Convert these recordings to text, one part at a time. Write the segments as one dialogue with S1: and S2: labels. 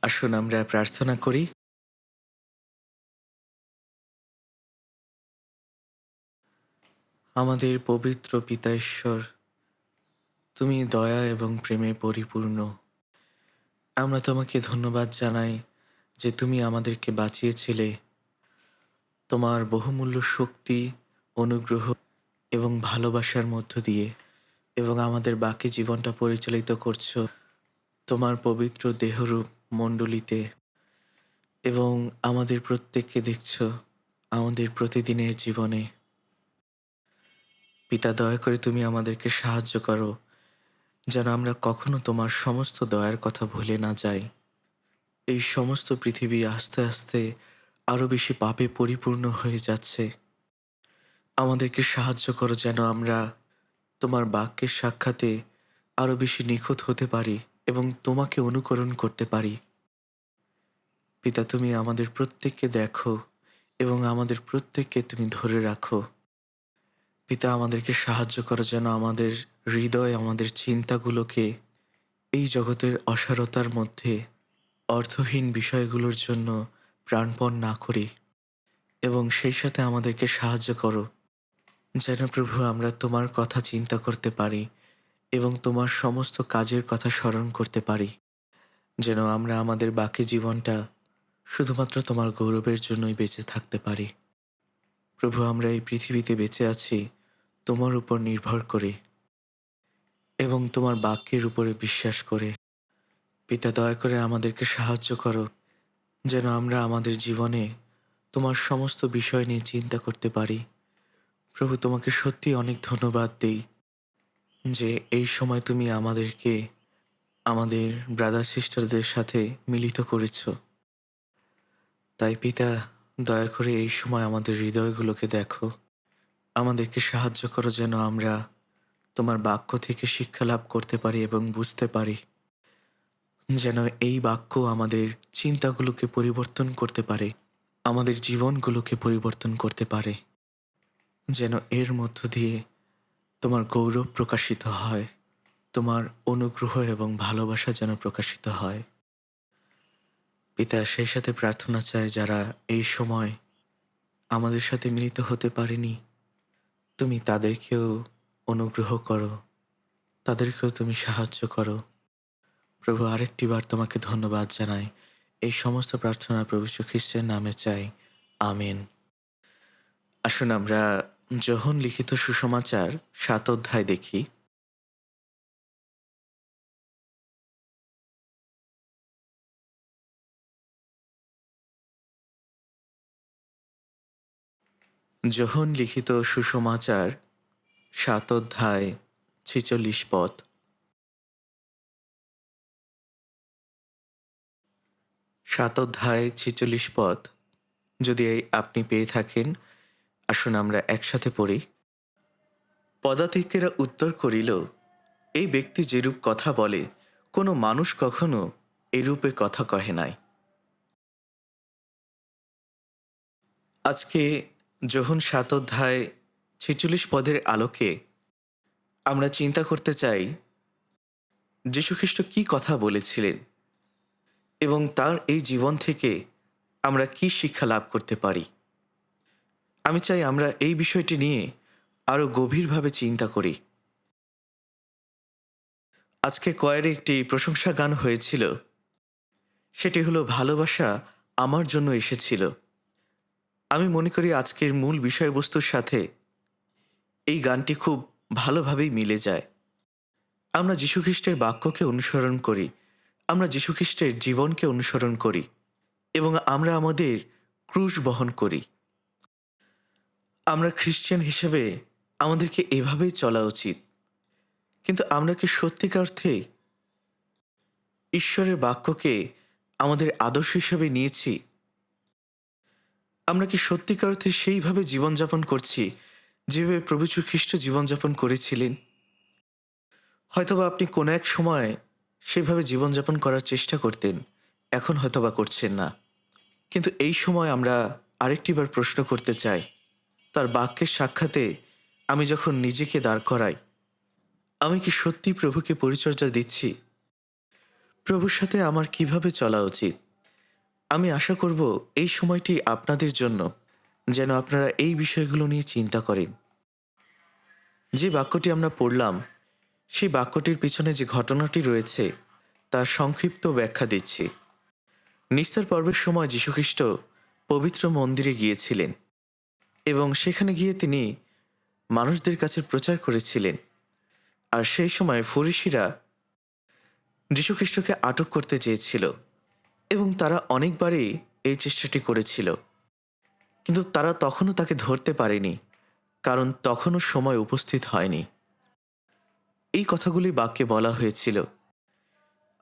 S1: আসুন আমরা প্রার্থনা করি। আমাদের পবিত্র পিতা ঈশ্বর, তুমি দয়া এবং প্রেমে পরিপূর্ণ। আমরা তোমাকে ধন্যবাদ জানাই যে তুমি আমাদেরকে বাঁচিয়েছিলে তোমার বহুমূল্য শক্তি, অনুগ্রহ এবং ভালোবাসার মধ্য দিয়ে, এবং আমাদের বাকি জীবনটা পরিচালিত করছো তোমার পবিত্র দেহরূপ মণ্ডলীতে, এবং আমাদের প্রত্যেককে দেখছো আমাদের প্রতিদিনের জীবনে। পিতা, দয়া করে তুমি আমাদেরকে সাহায্য করো যেন আমরা কখনো তোমার সমস্ত দয়ার কথা ভুলে না যাই। এই সমস্ত পৃথিবী আস্তে আস্তে আরো বেশি পাপে পরিপূর্ণ হয়ে যাচ্ছে। আমাদেরকে সাহায্য করো যেন আমরা তোমার বাক্যের সাক্ষাতে আরো বেশি নিখুঁত হতে পারি এবং তোমাকে অনুকরণ করতে পারি। পিতা, তুমি আমাদের প্রত্যেককে দেখো এবং আমাদের প্রত্যেককে তুমি ধরে রাখো। পিতা, আমাদেরকে সাহায্য করো যেন আমাদের হৃদয়, আমাদের চিন্তাগুলোকে এই জগতের অসারতার মধ্যে অর্থহীন বিষয়গুলোর জন্য প্রাণপণ না করি, এবং সেই সাথে আমাদেরকে সাহায্য করো যেন প্রভু আমরা তোমার কথা চিন্তা করতে পারি এবং তোমার সমস্ত কাজের কথা স্মরণ করতে পারি, যেন আমরা আমাদের বাকি জীবনটা শুধুমাত্র তোমার গৌরবের জন্যই বেঁচে থাকতে পারি। প্রভু, আমরা এই পৃথিবীতে বেঁচে আছি তোমার উপর নির্ভর করে এবং তোমার বাক্যের উপরে বিশ্বাস করে। পিতা, দয়া করে আমাদেরকে সাহায্য করো যেন আমরা আমাদের জীবনে তোমার সমস্ত বিষয় নিয়ে চিন্তা করতে পারি। প্রভু, তোমাকে সত্যি অনেক ধন্যবাদ দেই যে এই সময় তুমি আমাদেরকে আমাদের ব্রাদার সিস্টারদের সাথে মিলিত করেছ। তাই পিতা, দয়া করে এই সময় আমাদের হৃদয়গুলোকে দেখো, আমাদেরকে সাহায্য করো যেন আমরা তোমার বাক্য থেকে শিক্ষা লাভ করতে পারি এবং বুঝতে পারি, যেন এই বাক্য আমাদের চিন্তাগুলোকে পরিবর্তন করতে পারে, আমাদের জীবনগুলোকে পরিবর্তন করতে পারে, যেন এর মধ্য দিয়ে তোমার গৌরব প্রকাশিত হয়, তোমার অনুগ্রহ এবং ভালোবাসা যেন প্রকাশিত হয়। পিতা, সেই সাথে প্রার্থনা চাই যারা এই সময় আমাদের সাথে মিলিত হতে পারেনি, তুমি তাদেরকেও অনুগ্রহ করো, তাদেরকেও তুমি সাহায্য করো। প্রভু, আরেকটি বার তোমাকে ধন্যবাদ জানাই। এই সমস্ত প্রার্থনা প্রভু যীশু খ্রিস্টের নামে চাই। আমিন। আসুন আমরা যোহন লিখিত সুসমাচার ৭ অধ্যায় দেখি। যোহন লিখিত সুসমাচার ৭ অধ্যায় ৪৬ পদ। ৭ অধ্যায় ৪৬ পদ যদি আপনি পেয়ে থাকেন, আসুন আমরা একসাথে পড়ি। পদাতিকেরা উত্তর করিল, এই ব্যক্তি যেরূপ কথা বলে, কোনো মানুষ কখনো এরূপে কথা কহে নাই। আজকে যোহন ৭ অধ্যায় ৪৬ পদের আলোকে আমরা চিন্তা করতে চাই যীশুখ্রিস্ট কি কথা বলেছিলেন এবং তার এই জীবন থেকে আমরা কি শিক্ষা লাভ করতে পারি। আমি চাই আমরা এই বিষয়টি নিয়ে আরও গভীরভাবে চিন্তা করি। আজকে কয়ের একটি প্রশংসা গান হয়েছিল, সেটি হলো ভালোবাসা আমার জন্য এসেছিল। আমি মনে করি আজকের মূল বিষয়বস্তুর সাথে এই গানটি খুব ভালোভাবেই মিলে যায়। আমরা যীশুখ্রিস্টের বাক্যকে অনুসরণ করি, আমরা যীশুখ্রিস্টের জীবনকে অনুসরণ করি এবং আমরা আমাদের ক্রুশ বহন করি। আমরা খ্রিস্টান হিসেবে আমাদেরকে এভাবেই চলা উচিত। কিন্তু আমরা কি সত্যিকার অর্থে ঈশ্বরের বাক্যকে আমাদের আদর্শ হিসেবে নিয়েছি? আমরা কি সত্যিকার অর্থে সেইভাবে জীবনযাপন করছি যেভাবে প্রভু যীশু খ্রিস্ট জীবনযাপন করেছিলেন? হয়তোবা আপনি কোনো এক সময় সেভাবে জীবনযাপন করার চেষ্টা করতেন, এখন হয়তোবা করছেন না। কিন্তু এই সময় আমরা আরেকটিবার প্রশ্ন করতে চাই, তার বাক্যের সাক্ষাতে আমি যখন নিজেকে দাঁড় করাই, আমি কি সত্যি প্রভুকে পরিচর্যা দিচ্ছি? প্রভুর সাথে আমার কিভাবে চলা উচিত। আমি আশা করব এই সময়টি আপনাদের জন্য, যেন আপনারা এই বিষয়গুলো নিয়ে চিন্তা করেন। যে বাক্যটি আমরা পড়লাম, সেই বাক্যটির পিছনে যে ঘটনাটি রয়েছে তার সংক্ষিপ্ত ব্যাখ্যা দিচ্ছি। নিস্তার পর্বের সময় যীশুখ্রিস্ট পবিত্র মন্দিরে গিয়েছিলেন এবং সেখানে গিয়ে তিনি মানুষদের কাছে প্রচার করেছিলেন। আর সেই সময় ফরিসিরা যীশুখ্রিস্টকে আটক করতে চেয়েছিল এবং তারা অনেকবারই এই চেষ্টাটি করেছিল, কিন্তু তারা তখনও তাকে ধরতে পারেনি, কারণ তখনও সময় উপস্থিত হয়নি। এই কথাগুলি বাক্যে বলা হয়েছিল।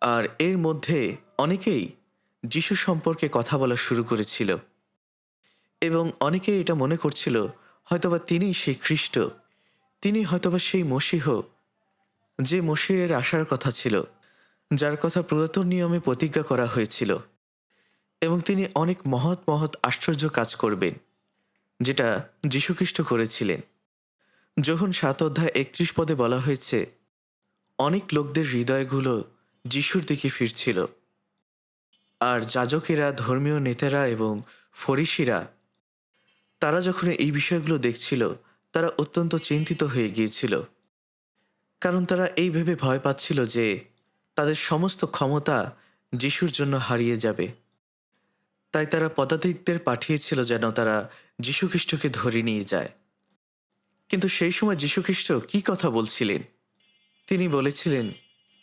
S1: আর এর মধ্যে অনেকেই যিশু সম্পর্কে কথা বলা শুরু করেছিল এবং অনেকেই এটা মনে করছিল হয়তোবা তিনিই সেই খ্রিস্ট, তিনি হয়তোবা সেই মসীহ, যে মসীহের আসার কথা ছিল, যার কথা পুরাতন নিয়মে প্রতিজ্ঞা করা হয়েছিল, এবং তিনি অনেক মহৎ মহৎ আশ্চর্য কাজ করবেন, যেটা যীশুখ্রিস্ট করেছিলেন। যোহন 7:31 বলা হয়েছে, অনেক লোকদের হৃদয়গুলো যিশুর দিকে ফিরছিল। আর যাজকেরা, ধর্মীয় নেতারা এবং ফরিসিরা, তারা যখন এই বিষয়গুলো দেখছিল, তারা অত্যন্ত চিন্তিত হয়ে গিয়েছিল, কারণ তারা এই ভেবে ভয় পাচ্ছিল যে তাদের সমস্ত ক্ষমতা যিশুর জন্য হারিয়ে যাবে। তাই তারা পদাতিকদের পাঠিয়েছিল যেন তারা যীশুখ্রিস্টকে ধরে নিয়ে যায়। কিন্তু সেই সময় যীশুখ্রিস্ট কি কথা বলছিলেন? তিনি বলেছিলেন,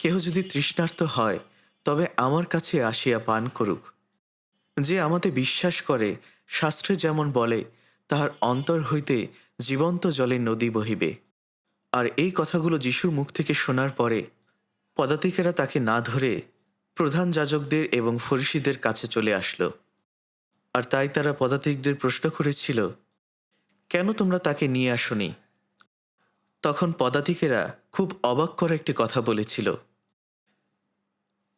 S1: কেহ যদি তৃষ্ণার্ত হয় তবে আমার কাছে আসিয়া পান করুক। যে আমাতে বিশ্বাস করে, শাস্ত্রে যেমন বলে, তাহার অন্তর হইতে জীবন্ত জলের নদী বহিবে। আর এই কথাগুলো যিশুর মুখ থেকে শোনার পরে পদাতিকেরা তাকে না ধরে প্রধান যাজকদের এবং ফরিসিদের কাছে চলে আসলো। আর তাই তারা পদাতিকদের প্রশ্ন করেছিল, কেন তোমরা তাকে নিয়ে আসনি? তখন পদাতিকেরা খুব অবাক করা একটি কথা বলেছিল,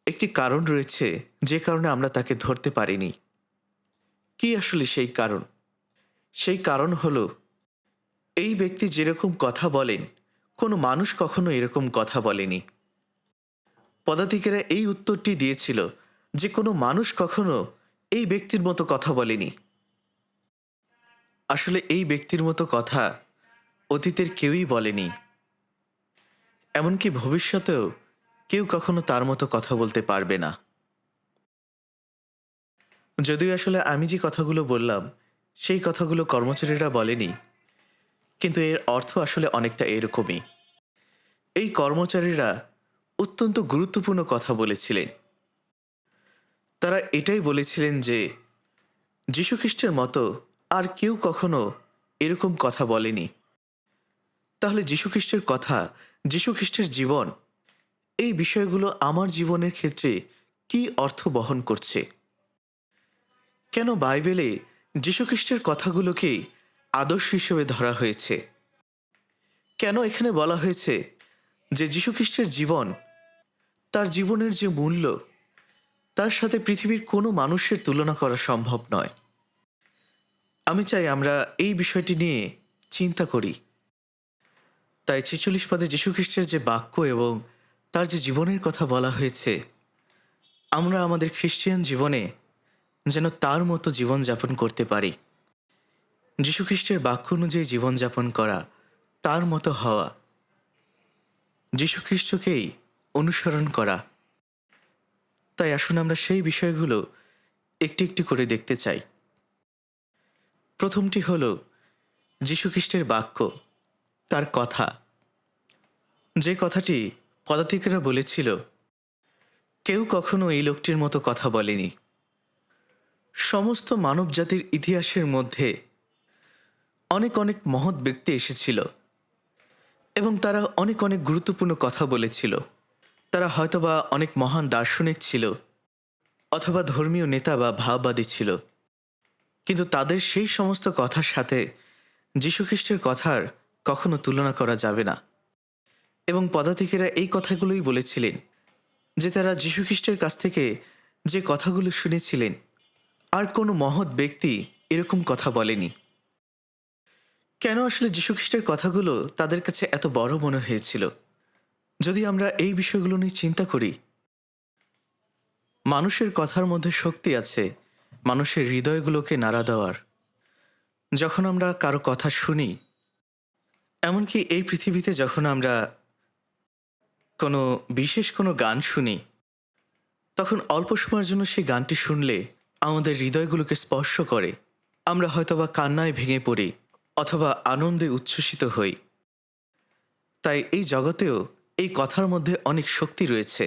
S1: একটি কারণ রয়েছে যে কারণে আমরা তাকে ধরতে পারিনি। কি আসলে সেই কারণ? সেই কারণ হলো, এই ব্যক্তি যেরকম কথা বলেন, কোনো মানুষ কখনো এরকম কথা বলেনি। পদাতিকেরা এই উত্তরটি দিয়েছিল যে কোনো মানুষ কখনো এই ব্যক্তির মতো কথা বলেনি। আসলে এই ব্যক্তির মতো কথা অতীতের কেউই বলেনি, এমনকি ভবিষ্যতেও কেউ কখনো তার মতো কথা বলতে পারবে না। যদিও আসলে আমি যে কথাগুলো বললাম সেই কথাগুলো কর্মচারীরা বলেনি, কিন্তু এর অর্থ আসলে অনেকটা এরকমই। এই কর্মচারীরা অত্যন্ত গুরুত্বপূর্ণ কথা বলেছিলেন। তারা এটাই বলেছিলেন যে যীশুখ্রিস্টের মতো আর কেউ কখনো এরকম কথা বলেনি। তাহলে যীশুখ্রিস্টের কথা, যীশুখ্রিস্টের জীবন, এই বিষয়গুলো আমার জীবনের ক্ষেত্রে কি অর্থ বহন করছে? কেন বাইবেলে যীশুখ্রিস্টের কথাগুলোকেই আদর্শ হিসেবে ধরা হয়েছে? কেন এখানে বলা হয়েছে যে যীশুখ্রিস্টের জীবন, তার জীবনের যে মূল্য, তার সাথে পৃথিবীর কোনো মানুষের তুলনা করা সম্ভব নয়? আমি চাই আমরা এই বিষয়টি নিয়ে চিন্তা করি। তাই 46 পদে যীশুখ্রিস্টের যে বাক্য এবং তার যে জীবনের কথা বলা হয়েছে, আমরা আমাদের খ্রিস্টিয়ান জীবনে যেন তার মতো জীবনযাপন করতে পারি। যীশুখ্রিস্টের বাক্য অনুযায়ী জীবনযাপন করা, তার মতো হওয়া, যীশুখ্রিস্টকেই অনুসরণ করা। তাই আসুন আমরা সেই বিষয়গুলো একটি একটি করে দেখতে চাই। প্রথমটি হল যীশুখ্রিস্টের বাক্য, তার কথা, যে কথাটি পদাতিকেরা বলেছিল, কেউ কখনো এই লোকটির মতো কথা বলেনি। সমস্ত মানব জাতির ইতিহাসের মধ্যে অনেক অনেক মহৎ ব্যক্তি এসেছিল এবং তারা অনেক অনেক গুরুত্বপূর্ণ কথা বলেছিল। তারা হয়তোবা অনেক মহান দার্শনিক ছিল অথবা ধর্মীয় নেতা বা ভাববাদী ছিল, কিন্তু তাদের সেই সমস্ত কথার সাথে যীশুখ্রিস্টের কথার কখনো তুলনা করা যাবে না। এবং পদাতিকেরা এই কথাগুলোই বলেছিলেন যে তারা যীশুখ্রিস্টের কাছ থেকে যে কথাগুলো শুনেছিলেন, আর কোনো মহৎ ব্যক্তি এরকম কথা বলেনি। কেন আসলে যীশুখ্রিস্টের কথাগুলো তাদের কাছে এত বড় মনে হয়েছিল? যদি আমরা এই বিষয়গুলো নিয়ে চিন্তা করি, মানুষের কথার মধ্যে শক্তি আছে মানুষের হৃদয়গুলোকে নাড়া দেওয়ার। যখন আমরা কারো কথা শুনি, এমনকি এই পৃথিবীতে যখন আমরা কোনো বিশেষ কোনো গান শুনি, তখন অল্প সময়ের জন্য সেই গানটি শুনলে আমাদের হৃদয়গুলোকে স্পর্শ করে। আমরা হয়তোবা কান্নায় ভেঙে পড়ি অথবা আনন্দে উচ্ছ্বসিত হই। তাই এই জগতেও এই কথার মধ্যে অনেক শক্তি রয়েছে।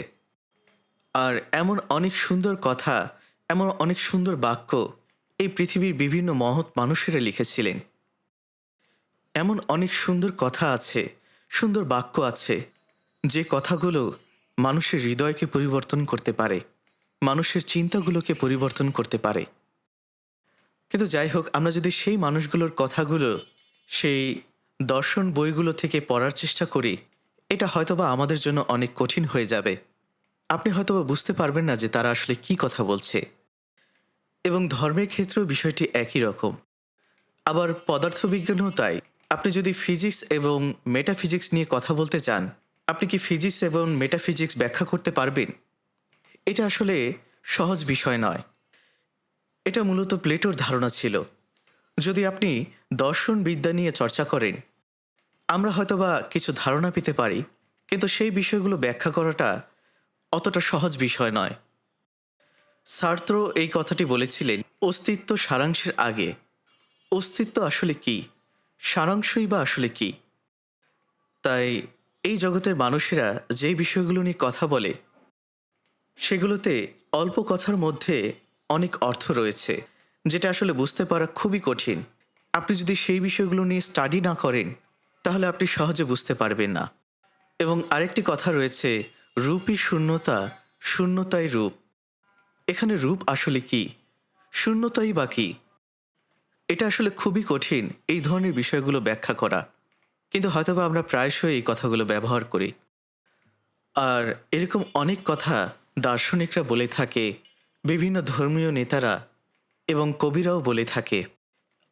S1: আর এমন অনেক সুন্দর কথা, এমন অনেক সুন্দর বাক্য এই পৃথিবীর বিভিন্ন মহৎ মানুষেরা লিখেছিলেন। এমন অনেক সুন্দর কথা আছে, সুন্দর বাক্য আছে, যে কথাগুলো মানুষের হৃদয়কে পরিবর্তন করতে পারে, মানুষের চিন্তাগুলোকে পরিবর্তন করতে পারে। কিন্তু যাই হোক, আমরা যদি সেই মানুষগুলোর কথাগুলো সেই দর্শন বইগুলো থেকে পড়ার চেষ্টা করি, এটা হয়তোবা আমাদের জন্য অনেক কঠিন হয়ে যাবে। আপনি হয়তোবা বুঝতে পারবেন না যে তারা আসলে কি কথা বলছে। এবং ধর্মের ক্ষেত্রেও বিষয়টি একই রকম। আবার পদার্থবিজ্ঞানও তাই। আপনি যদি ফিজিক্স এবং মেটাফিজিক্স নিয়ে কথা বলতে চান, আপনি কি ফিজিক্স এবং মেটাফিজিক্স ব্যাখ্যা করতে পারবেন? এটা আসলে সহজ বিষয় নয়। এটা মূলত প্লেটোর ধারণা ছিল। যদি আপনি দর্শন বিদ্যা নিয়ে চর্চা করেন, আমরা হয়তোবা কিছু ধারণা পেতে পারি, কিন্তু সেই বিষয়গুলো ব্যাখ্যা করাটা অতটা সহজ বিষয় নয়। সার্ত্র এই কথাটি বলেছিলেন, অস্তিত্ব সারাংশের আগে। অস্তিত্ব আসলে কি, সারাংশই বা আসলে কি? তাই এই জগতের মানুষেরা যে বিষয়গুলো নিয়ে কথা বলে, সেগুলোতে অল্প কথার মধ্যে অনেক অর্থ রয়েছে, যেটা আসলে বুঝতে পারা খুবই কঠিন। আপনি যদি সেই বিষয়গুলো নিয়ে স্টাডি না করেন, তাহলে আপনি সহজে বুঝতে পারবেন না। এবং আরেকটি কথা রয়েছে, রূপই শূন্যতা, শূন্যতাই রূপ। এখানে রূপ আসলে কি, শূন্যতাই বা কি? এটা আসলে খুবই কঠিন এই ধরনের বিষয়গুলো ব্যাখ্যা করা, কিন্তু হয়তোবা আমরা প্রায়শই এই কথাগুলো ব্যবহার করি। আর এরকম অনেক কথা দার্শনিকরা বলে থাকে, বিভিন্ন ধর্মীয় নেতারা এবং কবিরাও বলে থাকে।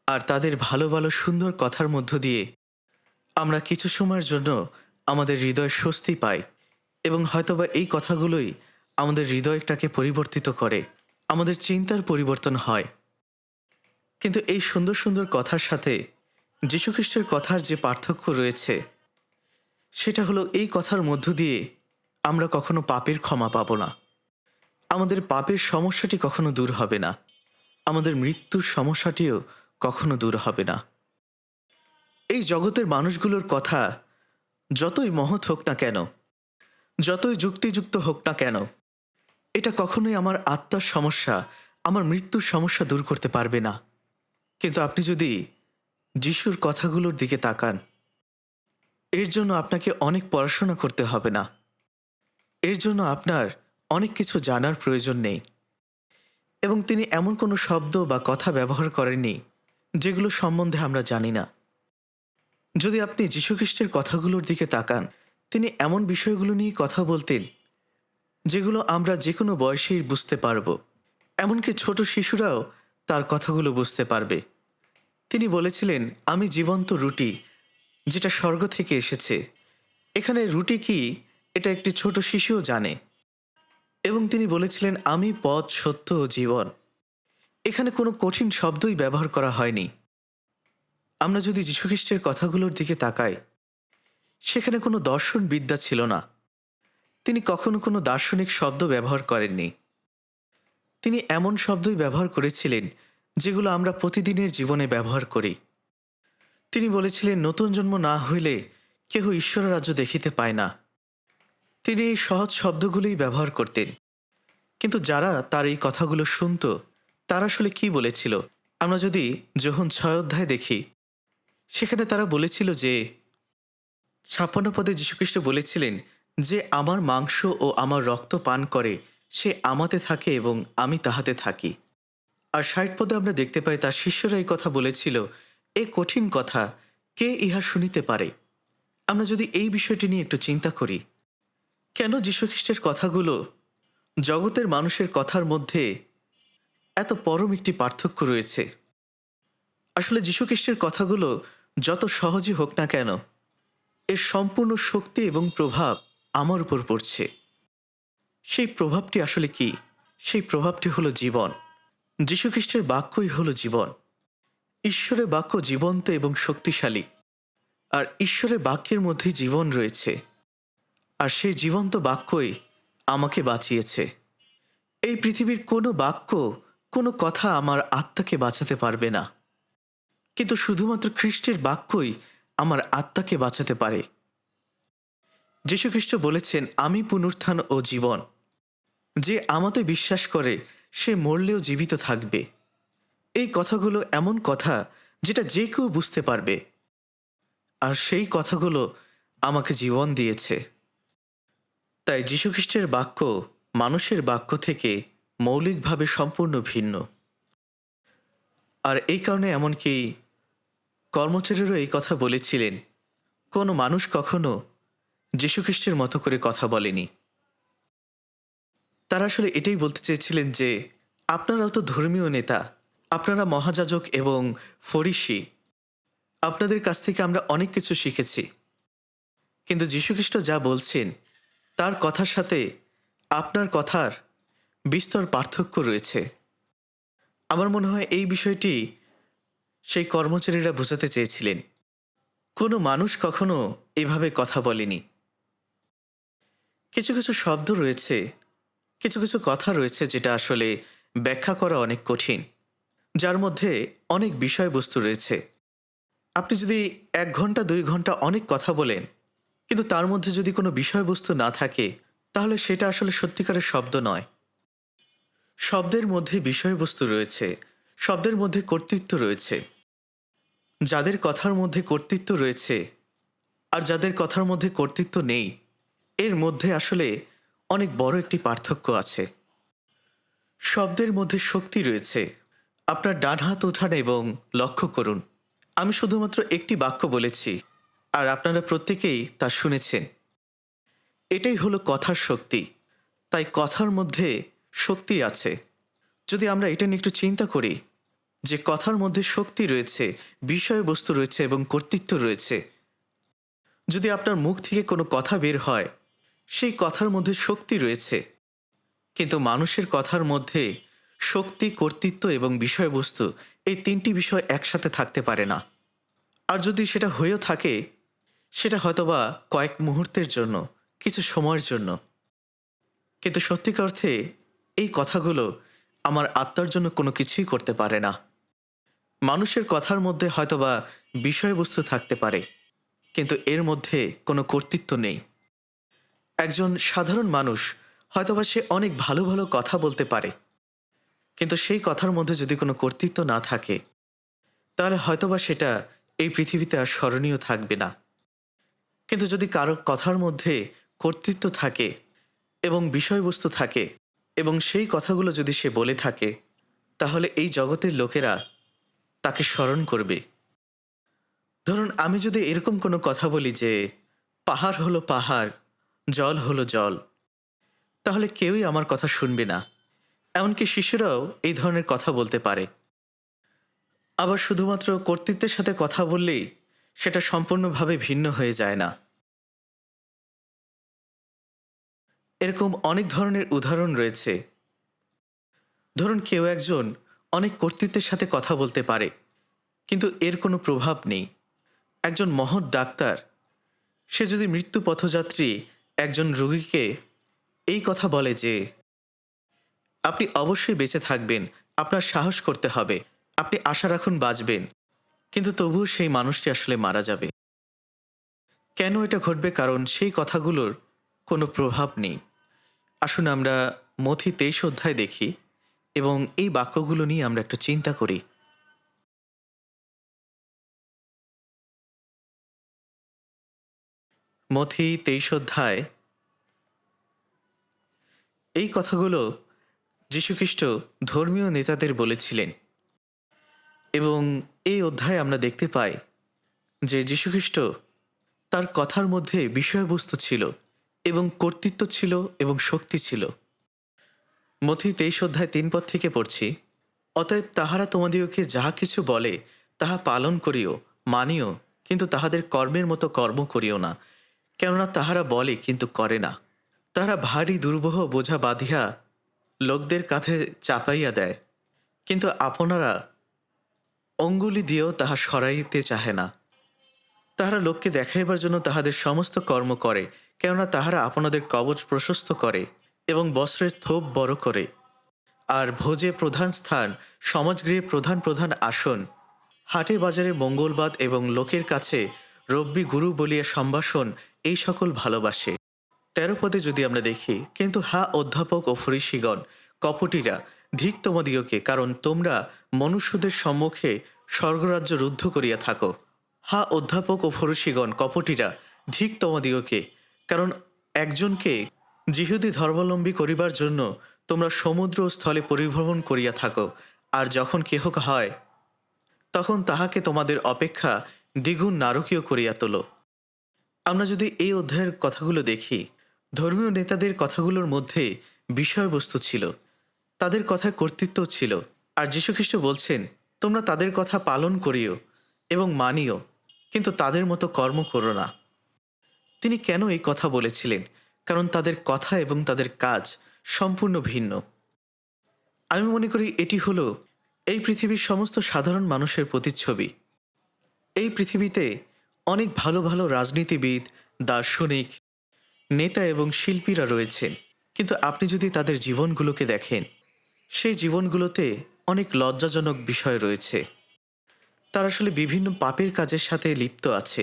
S1: আর তাদের ভালো ভালো সুন্দর কথার মধ্য দিয়ে আমরা কিছু সময়ের জন্য আমাদের হৃদয় স্বস্তি পাই, এবং হয়তোবা এই কথাগুলোই আমাদের হৃদয়টাকে পরিবর্তিত করে, আমাদের চিন্তার পরিবর্তন হয়। কিন্তু এই সুন্দর সুন্দর কথার সাথে যীশুখ্রিস্টের কথার যে পার্থক্য রয়েছে, সেটা হলো এই কথার মধ্য দিয়ে আমরা কখনো পাপের ক্ষমা পাব না, আমাদের পাপের সমস্যাটি কখনো দূর হবে না, আমাদের মৃত্যুর সমস্যাটিও কখনো দূর হবে না। এই জগতের মানুষগুলোর কথা যতই মহৎ হোক না কেন, যতই যুক্তিযুক্ত হোক না কেন, এটা কখনোই আমার আত্মার সমস্যা, আমার মৃত্যুর সমস্যা দূর করতে পারবে না। কিন্তু আপনি যদি যিশুর কথাগুলোর দিকে তাকান, এর জন্য আপনাকে অনেক পড়াশোনা করতে হবে না, এর জন্য আপনার অনেক কিছু জানার প্রয়োজন নেই। এবং তিনি এমন কোনো শব্দ বা কথা ব্যবহার করেননি যেগুলো সম্বন্ধে আমরা জানি না। যদি আপনি যীশুখ্রিস্টের কথাগুলোর দিকে তাকান, তিনি এমন বিষয়গুলো নিয়ে কথা বলতেন যেগুলো আমরা যে কোনো বয়সেই বুঝতে পারব, এমনকি ছোট শিশুরাও তার কথাগুলো বুঝতে পারবে। তিনি বলেছিলেন, আমি জীবন্ত রুটি, যেটা স্বর্গ থেকে এসেছে। এখানে রুটি কি, এটা একটি ছোট শিশুও জানে। এবং তিনি বলেছিলেন, আমি পথ, সত্য ও জীবন। এখানে কোনো কঠিন শব্দই ব্যবহার করা হয়নি। আমরা যদি যীশুখ্রিস্টের কথাগুলোর দিকে তাকাই, সেখানে কোনো দর্শন বিদ্যা ছিল না। তিনি কখনো কোনো দার্শনিক শব্দ ব্যবহার করেননি। তিনি এমন শব্দই ব্যবহার করেছিলেন যেগুলো আমরা প্রতিদিনের জীবনে ব্যবহার করি। তিনি বলেছিলেন, নতুন জন্ম না হইলে কেহ ঈশ্বর রাজ্য দেখিতে পায় না। তিনি এই সহজ শব্দগুলোই ব্যবহার করতেন। কিন্তু যারা তার এই কথাগুলো শুনত, তারা আসলে কি বলেছিল? আমরা যদি যোহন 6 অধ্যায় দেখি, সেখানে তারা বলেছিল যে 56 পদে যীশুখ্রিস্ট বলেছিলেন, যে আমার মাংস ও আমার রক্ত পান করে সে আমাতে থাকে এবং আমি তাহাতে থাকি। আর 60 পদে আমরা দেখতে পাই তার শিষ্যরা এই কথা বলেছিল, এ কঠিন কথা কে ইহা শুনিতে পারে? আমরা যদি এই বিষয়টি নিয়ে একটু চিন্তা করি, কেন যীশুখ্রিস্টের কথাগুলো জগতের মানুষের কথার মধ্যে এত পরম একটি পার্থক্য রয়েছে? আসলে যীশুখ্রিস্টের কথাগুলো যত সহজই হোক না কেন, এর সম্পূর্ণ শক্তি এবং প্রভাব আমার উপর পড়ছে। সেই প্রভাবটি আসলে কি? সেই প্রভাবটি হলো জীবন। যীশুখ্রিস্টের বাক্যই হলো জীবন। ঈশ্বরের বাক্য জীবন্ত এবং শক্তিশালী, আর ঈশ্বরের বাক্যের মধ্যেই জীবন রয়েছে। আর সেই জীবন্ত বাক্যই আমাকে বাঁচিয়েছে। এই পৃথিবীর কোনো বাক্য, কোনো কথা আমার আত্মাকে বাঁচাতে পারবে না, কিন্তু শুধুমাত্র খ্রিস্টের বাক্যই আমার আত্মাকে বাঁচাতে পারে। যীশুখ্রিস্ট বলেছেন, আমি পুনরুত্থান ও জীবন। যে আমাতে বিশ্বাস করে সে মরলেও জীবিত থাকবে। এই কথাগুলো এমন কথা যেটা যে কেউ বুঝতে পারবে, আর সেই কথাগুলো আমাকে জীবন দিয়েছে। তাই যীশুখ্রিস্টের বাক্য মানুষের বাক্য থেকে মৌলিকভাবে সম্পূর্ণ ভিন্ন। আর এই কারণে এমনকি কর্মচারীরও এই কথা বলেছিলেন, কোনো মানুষ কখনো যীশুখ্রিস্টের মতো করে কথা বলেনি। তারা আসলে এটাই বলতে চেয়েছিলেন যে আপনারাও তো ধর্মীয় নেতা, আপনারা মহাযাজক এবং ফরিসি, আপনাদের কাছ থেকে আমরা অনেক কিছু শিখেছি, কিন্তু যীশুখ্রিস্ট যা বলছেন তার কথার সাথে আপনার কথার বিস্তর পার্থক্য রয়েছে। আমার মনে হয় এই বিষয়টি সেই কর্মচারীরা বোঝাতে চেয়েছিলেন। কোনো মানুষ কখনো এভাবে কথা বলেনি। কিছু কিছু শব্দ রয়েছে, কিছু কিছু কথা রয়েছে যেটা আসলে ব্যাখ্যা করা অনেক কঠিন, যার মধ্যে অনেক বিষয়বস্তু রয়েছে। আপনি যদি 1 ঘন্টা 2 ঘন্টা অনেক কথা বলেন, কিন্তু তার মধ্যে যদি কোনো বিষয়বস্তু না থাকে, তাহলে সেটা আসলে সত্যিকারের শব্দ নয়। শব্দের মধ্যে বিষয়বস্তু রয়েছে, শব্দের মধ্যে কর্তৃত্ব রয়েছে। যাদের কথার মধ্যে কর্তৃত্ব রয়েছে আর যাদের কথার মধ্যে কর্তৃত্ব নেই, এর মধ্যে আসলে অনেক বড় একটি পার্থক্য আছে। শব্দের মধ্যে শক্তি রয়েছে। আপনার ডান হাত ওঠান এবং লক্ষ্য করুন। আমি শুধুমাত্র একটি বাক্য বলেছি, আর আপনারা প্রত্যেকেই তা শুনেছেন। এটাই হলো কথার শক্তি। তাই কথার মধ্যে শক্তি আছে। যদি আমরা এটা নিয়ে একটু চিন্তা করি যে কথার মধ্যে শক্তি রয়েছে, বিষয়বস্তু রয়েছে এবং কর্তৃত্ব রয়েছে। যদি আপনার মুখ থেকে কোনো কথা বের হয়, সেই কথার মধ্যে শক্তি রয়েছে, কিন্তু মানুষের কথার মধ্যে শক্তি, কর্তৃত্ব এবং বিষয়বস্তু, এই 3টি বিষয় একসাথে থাকতে পারে না। আর যদি সেটা হয়েও থাকে, সেটা হয়তোবা কয়েক মুহূর্তের জন্য, কিছু সময়ের জন্য। কিন্তু সত্যিকার অর্থে এই কথাগুলো আমার আত্মার জন্য কোনো কিছুই করতে পারে না। মানুষের কথার মধ্যে হয়তোবা বিষয়বস্তু থাকতে পারে, কিন্তু এর মধ্যে কোনো কর্তৃত্ব নেই। একজন সাধারণ মানুষ হয়তোবা সে অনেক ভালো ভালো কথা বলতে পারে, কিন্তু সেই কথার মধ্যে যদি কোনো কর্তৃত্ব না থাকে, তাহলে হয়তোবা সেটা এই পৃথিবীতে আর স্মরণীয় থাকবে না। কিন্তু যদি কারো কথার মধ্যে কর্তৃত্ব থাকে এবং বিষয়বস্তু থাকে, এবং সেই কথাগুলো যদি সে বলে থাকে, তাহলে এই জগতের লোকেরা তাকে স্মরণ করবে। ধরুন, আমি যদি এরকম কোনো কথা বলি যে পাহাড় হলো পাহাড়, জল হলো জল, তাহলে কেউই আমার কথা শুনবে না। এমনকি শিশুরাও এই ধরনের কথা বলতে পারে। আবার শুধুমাত্র কর্তৃত্বের সাথে কথা বললেই সেটা সম্পূর্ণভাবে ভিন্ন হয়ে যায় না। এরকম অনেক ধরনের উদাহরণ রয়েছে। ধরুন, কেউ একজন অনেক কর্তৃত্বের সাথে কথা বলতে পারে, কিন্তু এর কোনো প্রভাব নেই। একজন মহৎ ডাক্তার, সে যদি মৃত্যু পথযাত্রী একজন রোগীকে এই কথা বলে যে আপনি অবশ্যই বেঁচে থাকবেন, আপনার সাহস করতে হবে, আপনি আশা রাখুন বাঁচবেন, কিন্তু তবুও সেই মানুষটি আসলে মারা যাবে। কেন এটা ঘটবে? কারণ সেই কথাগুলোর কোনো প্রভাব নেই। আসুন আমরা মথি 23 অধ্যায় দেখি এবং এই বাক্যগুলো নিয়ে আমরা একটু চিন্তা করি। মথি 23 অধ্যায়, এই কথাগুলো যীশুখ্রিস্ট ধর্মীয় নেতাদের বলেছিলেন। এবং এই অধ্যায়ে আমরা দেখতে পাই যে যীশুখ্রিস্ট তার কথার মধ্যে বিষয়বস্তু ছিল এবং কর্তৃত্ব ছিল এবং শক্তি ছিল। মথি 23 অধ্যায় 3 পদ থেকে পড়ছি। অতএব তাহারা তোমাদিওকে যাহা কিছু বলে তাহা পালন করিও, মানিও, কিন্তু তাহাদের কর্মের মতো কর্ম করিও না, কেননা তাহারা বলে কিন্তু করে না। তাহারা ভারী দুর্বহ বোঝা বাঁধিয়া লোকদের কাঁধে চাপাইয়া দেয়, কিন্তু আপনারা অঙ্গুলি দিয়েও তাহা সরাইতে চাহে না। তাহারা লোককে দেখাইবার জন্য তাহাদের সমস্ত কর্ম করে, কেননা তাহারা আপনাদের কবচ প্রশস্ত করে এবং বস্ত্রের থোপ বড় করে, আর ভোজে প্রধান স্থান, সমাজগৃহে প্রধান প্রধান আসন, হাটে বাজারে মঙ্গলবাদ এবং লোকের কাছে রব্বি গুরু বলিয়া সম্ভাষণ, এই সকল ভালোবাসে। ১৩ পদে যদি আমরা দেখি, কিন্তু হা অধ্যাপক ও ফরিসিগণ, কপটিরা, ধিক তোমাদিগকে, কারণ তোমরা মনুষ্যদের সম্মুখে স্বর্গরাজ্য রুদ্ধ করিয়া থাকো। হা অধ্যাপক ও ফরিসিগণ, কপটিরা, ধিক তোমাদিগকে, কারণ একজনকে যিহুদি ধর্মাবলম্বী করিবার জন্য তোমরা সমুদ্র ও স্থলে পরিভ্রমণ করিয়া থাকো, আর যখন কেহ হয় তখন তাহাকে তোমাদের অপেক্ষা দ্বিগুণ নারকীয় করিয়া তোলো। আমরা যদি এই অধ্যায়ের কথাগুলো দেখি, ধর্মীয় নেতাদের কথাগুলোর মধ্যে বিষয়বস্তু ছিল, তাদের কথায় কর্তৃত্ব ছিল। আর যীশুখ্রিস্ট বলছেন, তোমরা তাদের কথা পালন করিও এবং মানিও, কিন্তু তাদের মতো কর্ম করো না। তিনি কেন এই কথা বলেছিলেন? কারণ তাদের কথা এবং তাদের কাজ সম্পূর্ণ ভিন্ন। আমি মনে করি এটি হলো এই পৃথিবীর সমস্ত সাধারণ মানুষের প্রতিচ্ছবি। এই পৃথিবীতে অনেক ভালো ভালো রাজনীতিবিদ, দার্শনিক, নেতা এবং শিল্পীরা রয়েছেন, কিন্তু আপনি যদি তাদের জীবনগুলোকে দেখেন, সেই জীবনগুলোতে অনেক লজ্জাজনক বিষয় রয়েছে। তারা আসলে বিভিন্ন পাপের কাজের সাথে লিপ্ত আছে,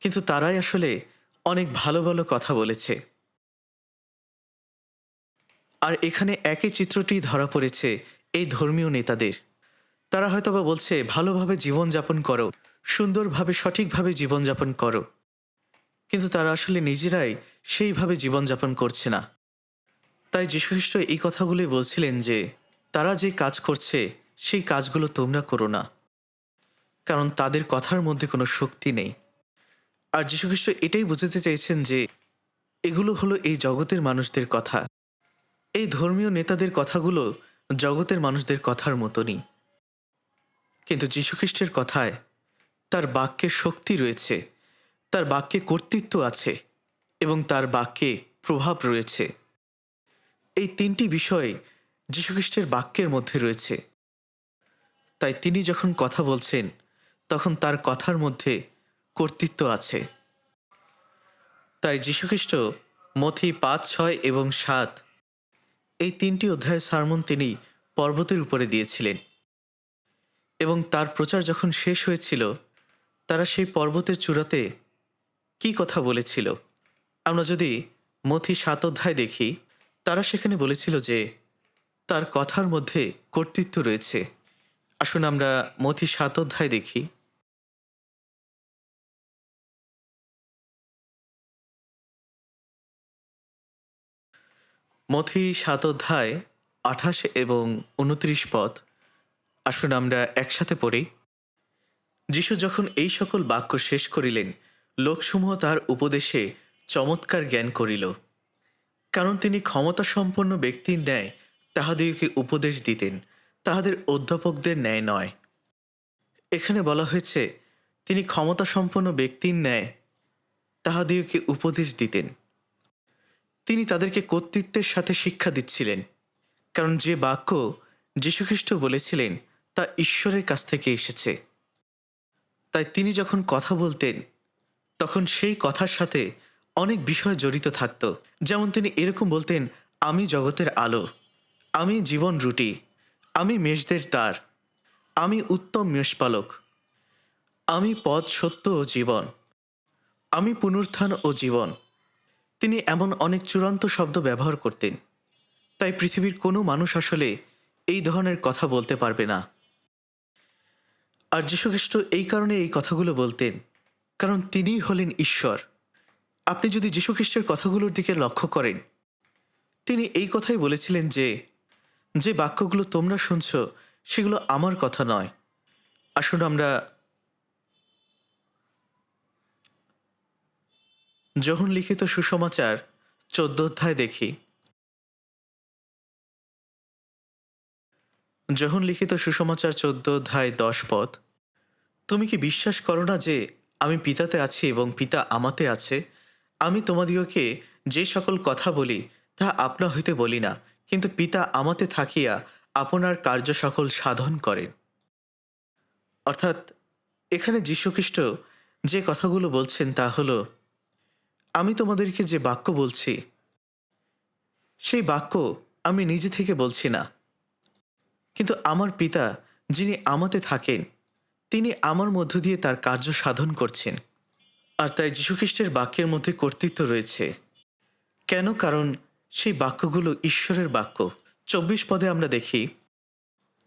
S1: কিন্তু তারাই আসলে অনেক ভালো ভালো কথা বলেছে। আর এখানে একই চিত্রটি ধরা পড়েছে এই ধর্মীয় নেতাদের। তারা হয়তোবা বলছে ভালোভাবে জীবনযাপন করো, সুন্দরভাবে সঠিকভাবে জীবনযাপন করো, কিন্তু তারা আসলে নিজেরাই সেইভাবে জীবনযাপন করছে না। তাই যীশুখ্রিস্ট এই কথাগুলোই বলছিলেন যে তারা যে কাজ করছে সেই কাজগুলো তোমরা করো না, কারণ তাদের কথার মধ্যে কোনো শক্তি নেই। আর যীশুখ্রিস্ট এটাই বোঝাতে চাইছেন যে এগুলো হলো এই জগতের মানুষদের কথা। এই ধর্মীয় নেতাদের কথাগুলো জগতের মানুষদের কথার মতনই, কিন্তু যীশুখ্রিস্টের কথায় তার বাক্যে শক্তি রয়েছে, তার বাক্যে কর্তৃত্ব আছে এবং তার বাক্যে প্রভাব রয়েছে। এই তিনটি বিষয় যীশুখ্রিস্টের বাক্যের মধ্যে রয়েছে। তাই তিনি যখন কথা বলছেন তখন তার কথার মধ্যে কর্তৃত্ব আছে। তাই যীশুখ্রিস্ট মথি ৫, ৬ এবং ৭ এই তিনটি অধ্যায়ের সারমন তিনি পর্বতের উপরে দিয়েছিলেন, এবং তার প্রচার যখন শেষ হয়েছিল তারা সেই পর্বতের চূড়াতে কি কথা বলেছিল? আমরা যদি মথি ৭ অধ্যায় দেখি, তারা সেখানে বলেছিল যে তার কথার মধ্যে কর্তৃত্ব রয়েছে। আসুন আমরা মথি ৭ অধ্যায় দেখি। মথি ৭ অধ্যায় ২৮ এবং ২৯ পদ। আসুন আমরা একসাথে পড়ি। যীশু যখন এই সকল বাক্য শেষ করিলেন, লোকসমূহ তার উপদেশে চমৎকার জ্ঞান করিল, কারণ তিনি ক্ষমতাসম্পন্ন ব্যক্তির ন্যায় তাহাদিগকে উপদেশ দিতেন, তাহাদের অধ্যাপকদের ন্যায় নয়। এখানে বলা হয়েছে তিনি ক্ষমতাসম্পন্ন ব্যক্তির ন্যায় তাহাদিগকে উপদেশ দিতেন। তিনি তাদেরকে কর্তৃত্বের সাথে শিক্ষা দিচ্ছিলেন, কারণ যে বাক্য যীশুখ্রিস্ট বলেছিলেন তা ঈশ্বরের কাছ থেকে এসেছে। তাই তিনি যখন কথা বলতেন তখন সেই কথার সাথে অনেক বিষয় জড়িত থাকত। যেমন তিনি এরকম বলতেন, আমি জগতের আলো, আমি জীবন রুটি, আমি মেষদের দ্বার, আমি উত্তম মেষপালক, আমি পথ, সত্য ও জীবন, আমি পুনরুত্থান ও জীবন। তিনি এমন অনেক চূড়ান্ত শব্দ ব্যবহার করতেন। তাই পৃথিবীর কোনো মানুষ আসলে এই ধরনের কথা বলতে পারবে না। আর যীশুখ্রিস্ট এই কারণে এই কথাগুলো বলতেন, কারণ তিনিই হলেন ঈশ্বর। আপনি যদি যীশুখ্রিস্টের কথাগুলোর দিকে লক্ষ্য করেন, তিনি এই কথাই বলেছিলেন যে যে বাক্যগুলো তোমরা শুনছ সেগুলো আমার কথা নয়। আসুন আমরা যোহন লিখিত সুসমাচার ১৪ অধ্যায় দেখি। যোহন লিখিত সুসমাচার ১৪ অধ্যায় ১০ পদ। তুমি কি বিশ্বাস করো না যে আমি পিতাতে আছি এবং পিতা আমাতে আছে? আমি তোমাদিগকে যে সকল কথা বলি তা আপনা হইতে বলি না, কিন্তু পিতা আমাতে থাকিয়া আপনার কার্য সকল সাধন করেন। অর্থাৎ এখানে যীশুখ্রিস্ট যে কথাগুলো বলছেন তা হল, আমি তোমাদেরকে যে বাক্য বলছি সেই বাক্য আমি নিজে থেকে বলছি না, কিন্তু আমার পিতা যিনি আমাতে থাকেন তিনি আমার মধ্য দিয়ে তার কার্য সাধন করছেন। আর তাই যীশুখ্রিস্টের বাক্যের মধ্যে কর্তৃত্ব রয়েছে। কেন? কারণ সেই বাক্যগুলো ঈশ্বরের বাক্য। 24 পদে আমরা দেখি,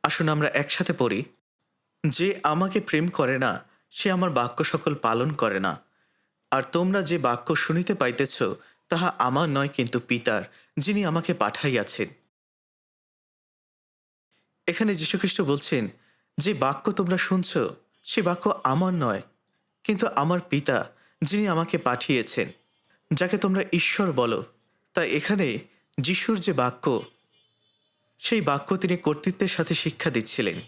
S1: আসুন আমরা একসাথে পড়ি, যে আমাকে প্রেম করে না সে আমার বাক্য সকল পালন করে না। আর তোমরা যে বাক্য শুনিতে পাইতেছ তাহা আমার নয়, কিন্তু পিতার, যিনি আমাকে পাঠাইয়াছেন। এখানে যীশুখ্রিস্ট বলছেন, যে বাক্য তোমরা শুনছ সে বাক্য আমার নয়, কিন্তু আমার পিতা যিনি আমাকে পাঠিয়েছেন, যাকে তোমরা ঈশ্বর বলো। তাই এখানে যিশুর যে বাক্য, সেই বাক্য তিনি কর্তৃত্বের সাথে শিক্ষা দিচ্ছিলেন।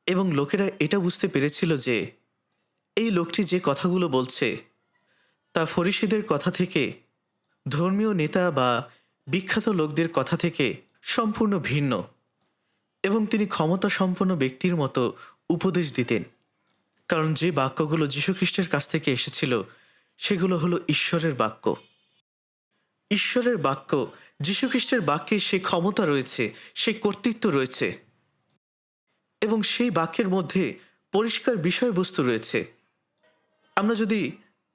S1: এবং লোকেরা এটা বুঝতে পেরেছিল যে এই লোকটি যে কথাগুলো বলছে তা ফরিসীদের কথা থেকে, ধর্মীয় নেতা বা বিখ্যাত লোকদের কথা থেকে সম্পূর্ণ ভিন্ন। এবং তিনি ক্ষমতা সম্পন্ন ব্যক্তির মতো উপদেশ দিতেন, কারণ যে বাক্যগুলো যীশুখ্রিস্টের কাছ থেকে এসেছিল সেগুলো হলো ঈশ্বরের বাক্য। ঈশ্বরের বাক্য, যীশুখ্রিস্টের বাক্যে সেই ক্ষমতা রয়েছে, সেই কর্তৃত্ব রয়েছে, এবং সেই বাক্যের মধ্যে পরিষ্কার বিষয়বস্তু রয়েছে। আমরা যদি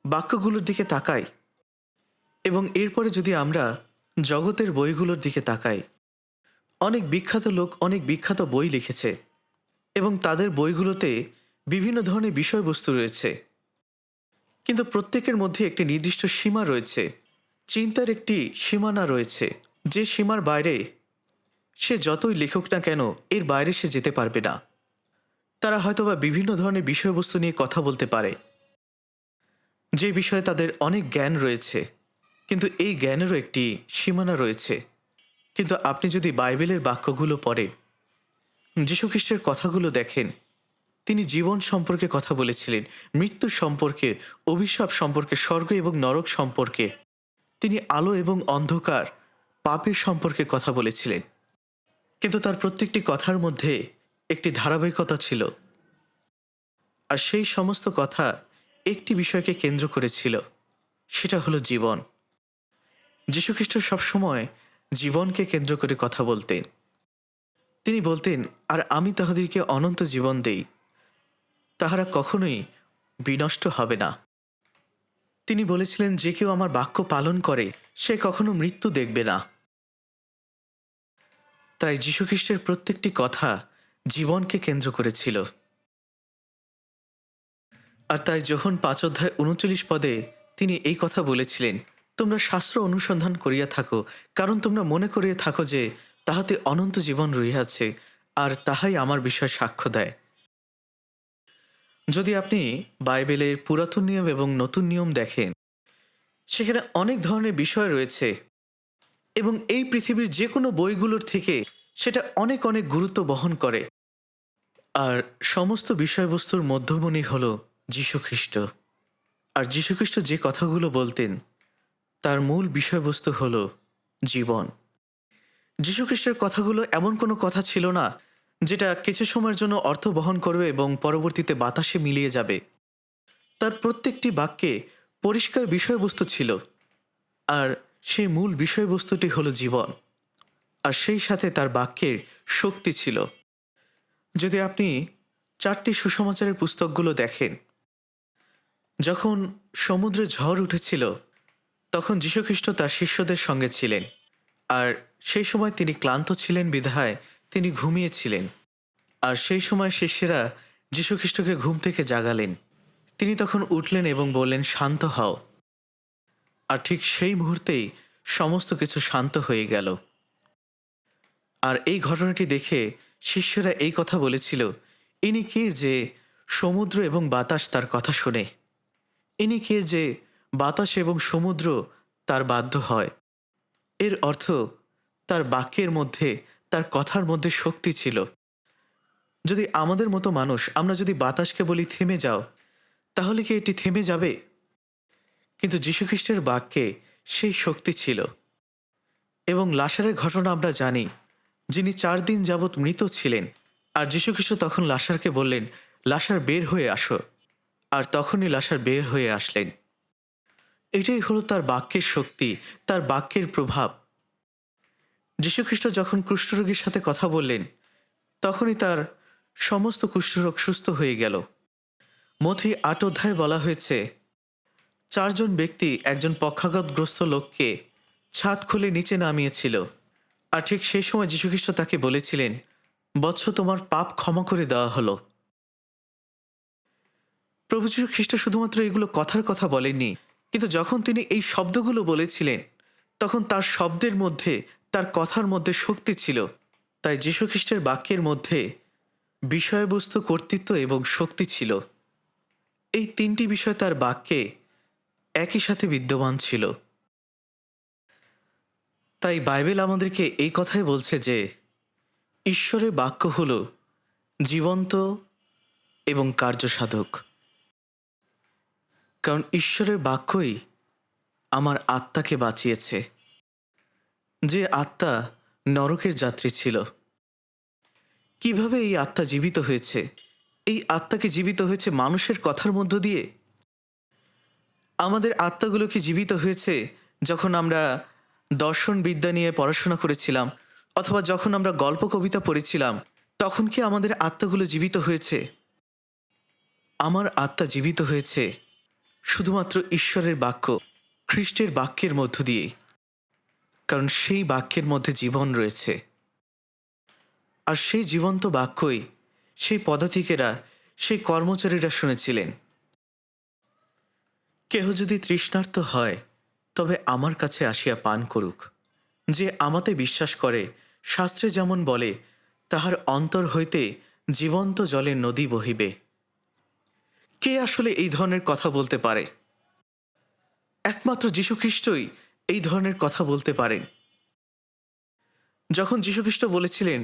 S1: বাক্যগুলোর দিকে তাকাই এবং এরপরে যদি আমরা জগতের বইগুলোর দিকে তাকাই, অনেক বিখ্যাত লোক অনেক বিখ্যাত বই লিখেছে এবং তাদের বইগুলোতে বিভিন্ন ধরনের বিষয়বস্তু রয়েছে, কিন্তু প্রত্যেকের মধ্যে একটি নির্দিষ্ট সীমা রয়েছে, চিন্তার একটি সীমানা রয়েছে, যে সীমার বাইরে সে যতই লেখক না কেন এর বাইরে সে যেতে পারবে না। তারা হয়তোবা বিভিন্ন ধরনের বিষয়বস্তু নিয়ে কথা বলতে পারে, যে বিষয়ে তাদের অনেক জ্ঞান রয়েছে, কিন্তু এই জ্ঞানেরও একটি সীমানা রয়েছে। কিন্তু আপনি যদি বাইবেলের বাক্যগুলো পড়েন, যীশুখ্রিস্টের কথাগুলো দেখেন, তিনি জীবন সম্পর্কে কথা বলেছিলেন, মৃত্যু সম্পর্কে, অভিশাপ সম্পর্কে, স্বর্গ এবং নরক সম্পর্কে, তিনি আলো এবং অন্ধকার, পাপের সম্পর্কে কথা বলেছিলেন। কিন্তু তার প্রত্যেকটি কথার মধ্যে একটি ধারাবাহিকতা ছিল, আর সেই সমস্ত কথা একটি বিষয়কে কেন্দ্র করেছিল, সেটা হলো জীবন। যীশুখ্রিস্ট সবসময় জীবনকে কেন্দ্র করে কথা বলতেন। তিনি বলতেন, আর আমি তাহাদেরকে অনন্ত জীবন দেই, তাহারা কখনোই বিনষ্ট হবে না। তিনি বলেছিলেন, যে কেউ আমার বাক্য পালন করে সে কখনো মৃত্যু দেখবে না। তাই যীশুখ্রিস্টের প্রত্যেকটি কথা জীবনকে কেন্দ্র করেছিল। আর তাই যোহন 5:39 পদে তিনি এই কথা বলেছিলেন, তোমরা শাস্ত্র অনুসন্ধান করিয়া থাকো, কারণ তোমরা মনে করিয়া থাকো যে তাহাতে অনন্ত জীবন রহিয়াছে, আর তাহাই আমার বিষয়ে সাক্ষ্য দেয়। যদি আপনি বাইবেলের পুরাতন নিয়ম এবং নতুন নিয়ম দেখেন, সেখানে অনেক ধরনের বিষয় রয়েছে, এবং এই পৃথিবীর যে কোনো বইগুলোর থেকে সেটা অনেক অনেক গুরুত্ব বহন করে। আর সমস্ত বিষয়বস্তুর মধ্যমণি হল যীশুখ্রিস্ট। আর যীশুখ্রিস্ট যে কথাগুলো বলতেন তার মূল বিষয়বস্তু হল জীবন। যীশুখ্রিস্টের কথাগুলো এমন কোনো কথা ছিল না যেটা কিছু সময়ের জন্য অর্থ বহন করবে এবং পরবর্তীতে বাতাসে মিলিয়ে যাবে। তার প্রত্যেকটি বাক্যে পরিষ্কার বিষয়বস্তু ছিল, আর সেই মূল বিষয়বস্তুটি হলো জীবন, আর সেই সাথে তার বাক্যের শক্তি ছিল। যদি আপনি 4টি সুসমাচারের পুস্তকগুলো দেখেন, যখন সমুদ্রে ঝড় উঠেছিল তখন যীশুখ্রিস্ট তার শিষ্যদের সঙ্গে ছিলেন, আর সেই সময় তিনি ক্লান্ত ছিলেন বিধায় তিনি ঘুমিয়েছিলেন। আর সেই সময় শিষ্যেরা যীশুখ্রিস্টকে ঘুম থেকে জাগালেন। তিনি তখন উঠলেন এবং বললেন, শান্ত হও। আর ঠিক সেই মুহূর্তেই সমস্ত কিছু শান্ত হয়ে গেল। আর এই ঘটনাটি দেখে শিষ্যরা এই কথা বলেছিল, ইনি কে যে সমুদ্র এবং বাতাস তার কথা শোনে? ইনি কে যে বাতাস এবং সমুদ্র তার বাধ্য হয়? এর অর্থ তার বাক্যের মধ্যে, তার কথার মধ্যে শক্তি ছিল। যদি আমাদের মতো মানুষ, আমরা যদি বাতাসকে বলি থেমে যাও, তাহলে কি এটি থেমে যাবে? কিন্তু যীশুখ্রিস্টের বাক্যে সেই শক্তি ছিল। এবং লাসারের ঘটনা আমরা জানি, যিনি 4 দিন যাবৎ মৃত ছিলেন। আর যীশুখ্রিস্ট তখন লাসারকে বললেন, লাসার বের হয়ে আসো। আর তখনই লাসার বের হয়ে আসলেন। এটাই হলো তার বাক্যের শক্তি, তার বাক্যের প্রভাব। যীশুখ্রিস্ট যখন কুষ্ঠরোগীর সাথে কথা বললেন, তখনই তার সমস্ত কুষ্ঠরোগ সুস্থ হয়ে গেল। মথি 8 অধ্যায়ে বলা হয়েছে, 4 জন ব্যক্তি একজন পক্ষাঘাতগ্রস্ত লোককে ছাদ খুলে নিচে নামিয়েছিল। আর ঠিক সেই সময় যীশুখ্রিস্ট তাকে বলেছিলেন, বৎস, তোমার পাপ ক্ষমা করে দেওয়া হলো। প্রভু যীশু খ্রিস্ট শুধুমাত্র এগুলো কথার কথা বলেননি, কিন্তু যখন তিনি এই শব্দগুলো বলেছিলেন, তখন তার শব্দের মধ্যে, তার কথার মধ্যে শক্তি ছিল। তাই যীশু খ্রিস্টের বাক্যের মধ্যে বিষয়বস্তু, কর্তৃত্ব এবং শক্তি ছিল। এই 3টি বিষয় তার বাক্যে একই সাথে বিদ্যমান ছিল। তাই বাইবেল আমাদেরকে এই কথাই বলছে যে ঈশ্বরের বাক্য হল জীবন্ত এবং কার্যসাধক। কারণ ঈশ্বরের বাক্যই আমার আত্মাকে বাঁচিয়েছে। যে আত্মা নরকের যাত্রী ছিল, কিভাবে এই আত্মা জীবিত হয়েছে? এই আত্মাকে জীবিত হয়েছে মানুষের কথার মধ্য দিয়ে। আমাদের আত্মাগুলো কি জীবিত হয়েছে যখন আমরা দর্শন বিদ্যা নিয়ে পড়াশোনা করেছিলাম, অথবা যখন আমরা গল্প কবিতা পড়েছিলাম, তখন কি আমাদের আত্মাগুলো জীবিত হয়েছে? আমার আত্মা জীবিত হয়েছে শুধুমাত্র ঈশ্বরের বাক্য, খ্রিস্টের বাক্যের মধ্য দিয়ে। কারণ সেই বাক্যের মধ্যে জীবন রয়েছে। আর সেই জীবন্ত বাক্যই সেই পদাতিকেরা, সেই কর্মচারীরা শুনেছিলেন। কেহ যদি তৃষ্ণার্ত হয়, তবে আমার কাছে আসিয়া পান করুক। যে আমাতে বিশ্বাস করে, শাস্ত্রে যেমন বলে, তাহার অন্তর হইতে জীবন্ত জলের নদী বহিবে। কে আসলে এই ধরনের কথা বলতে পারে? একমাত্র যীশুখ্রিস্টই এই ধরনের কথা বলতে পারেন। যখন যীশুখ্রিস্ট বলেছিলেন,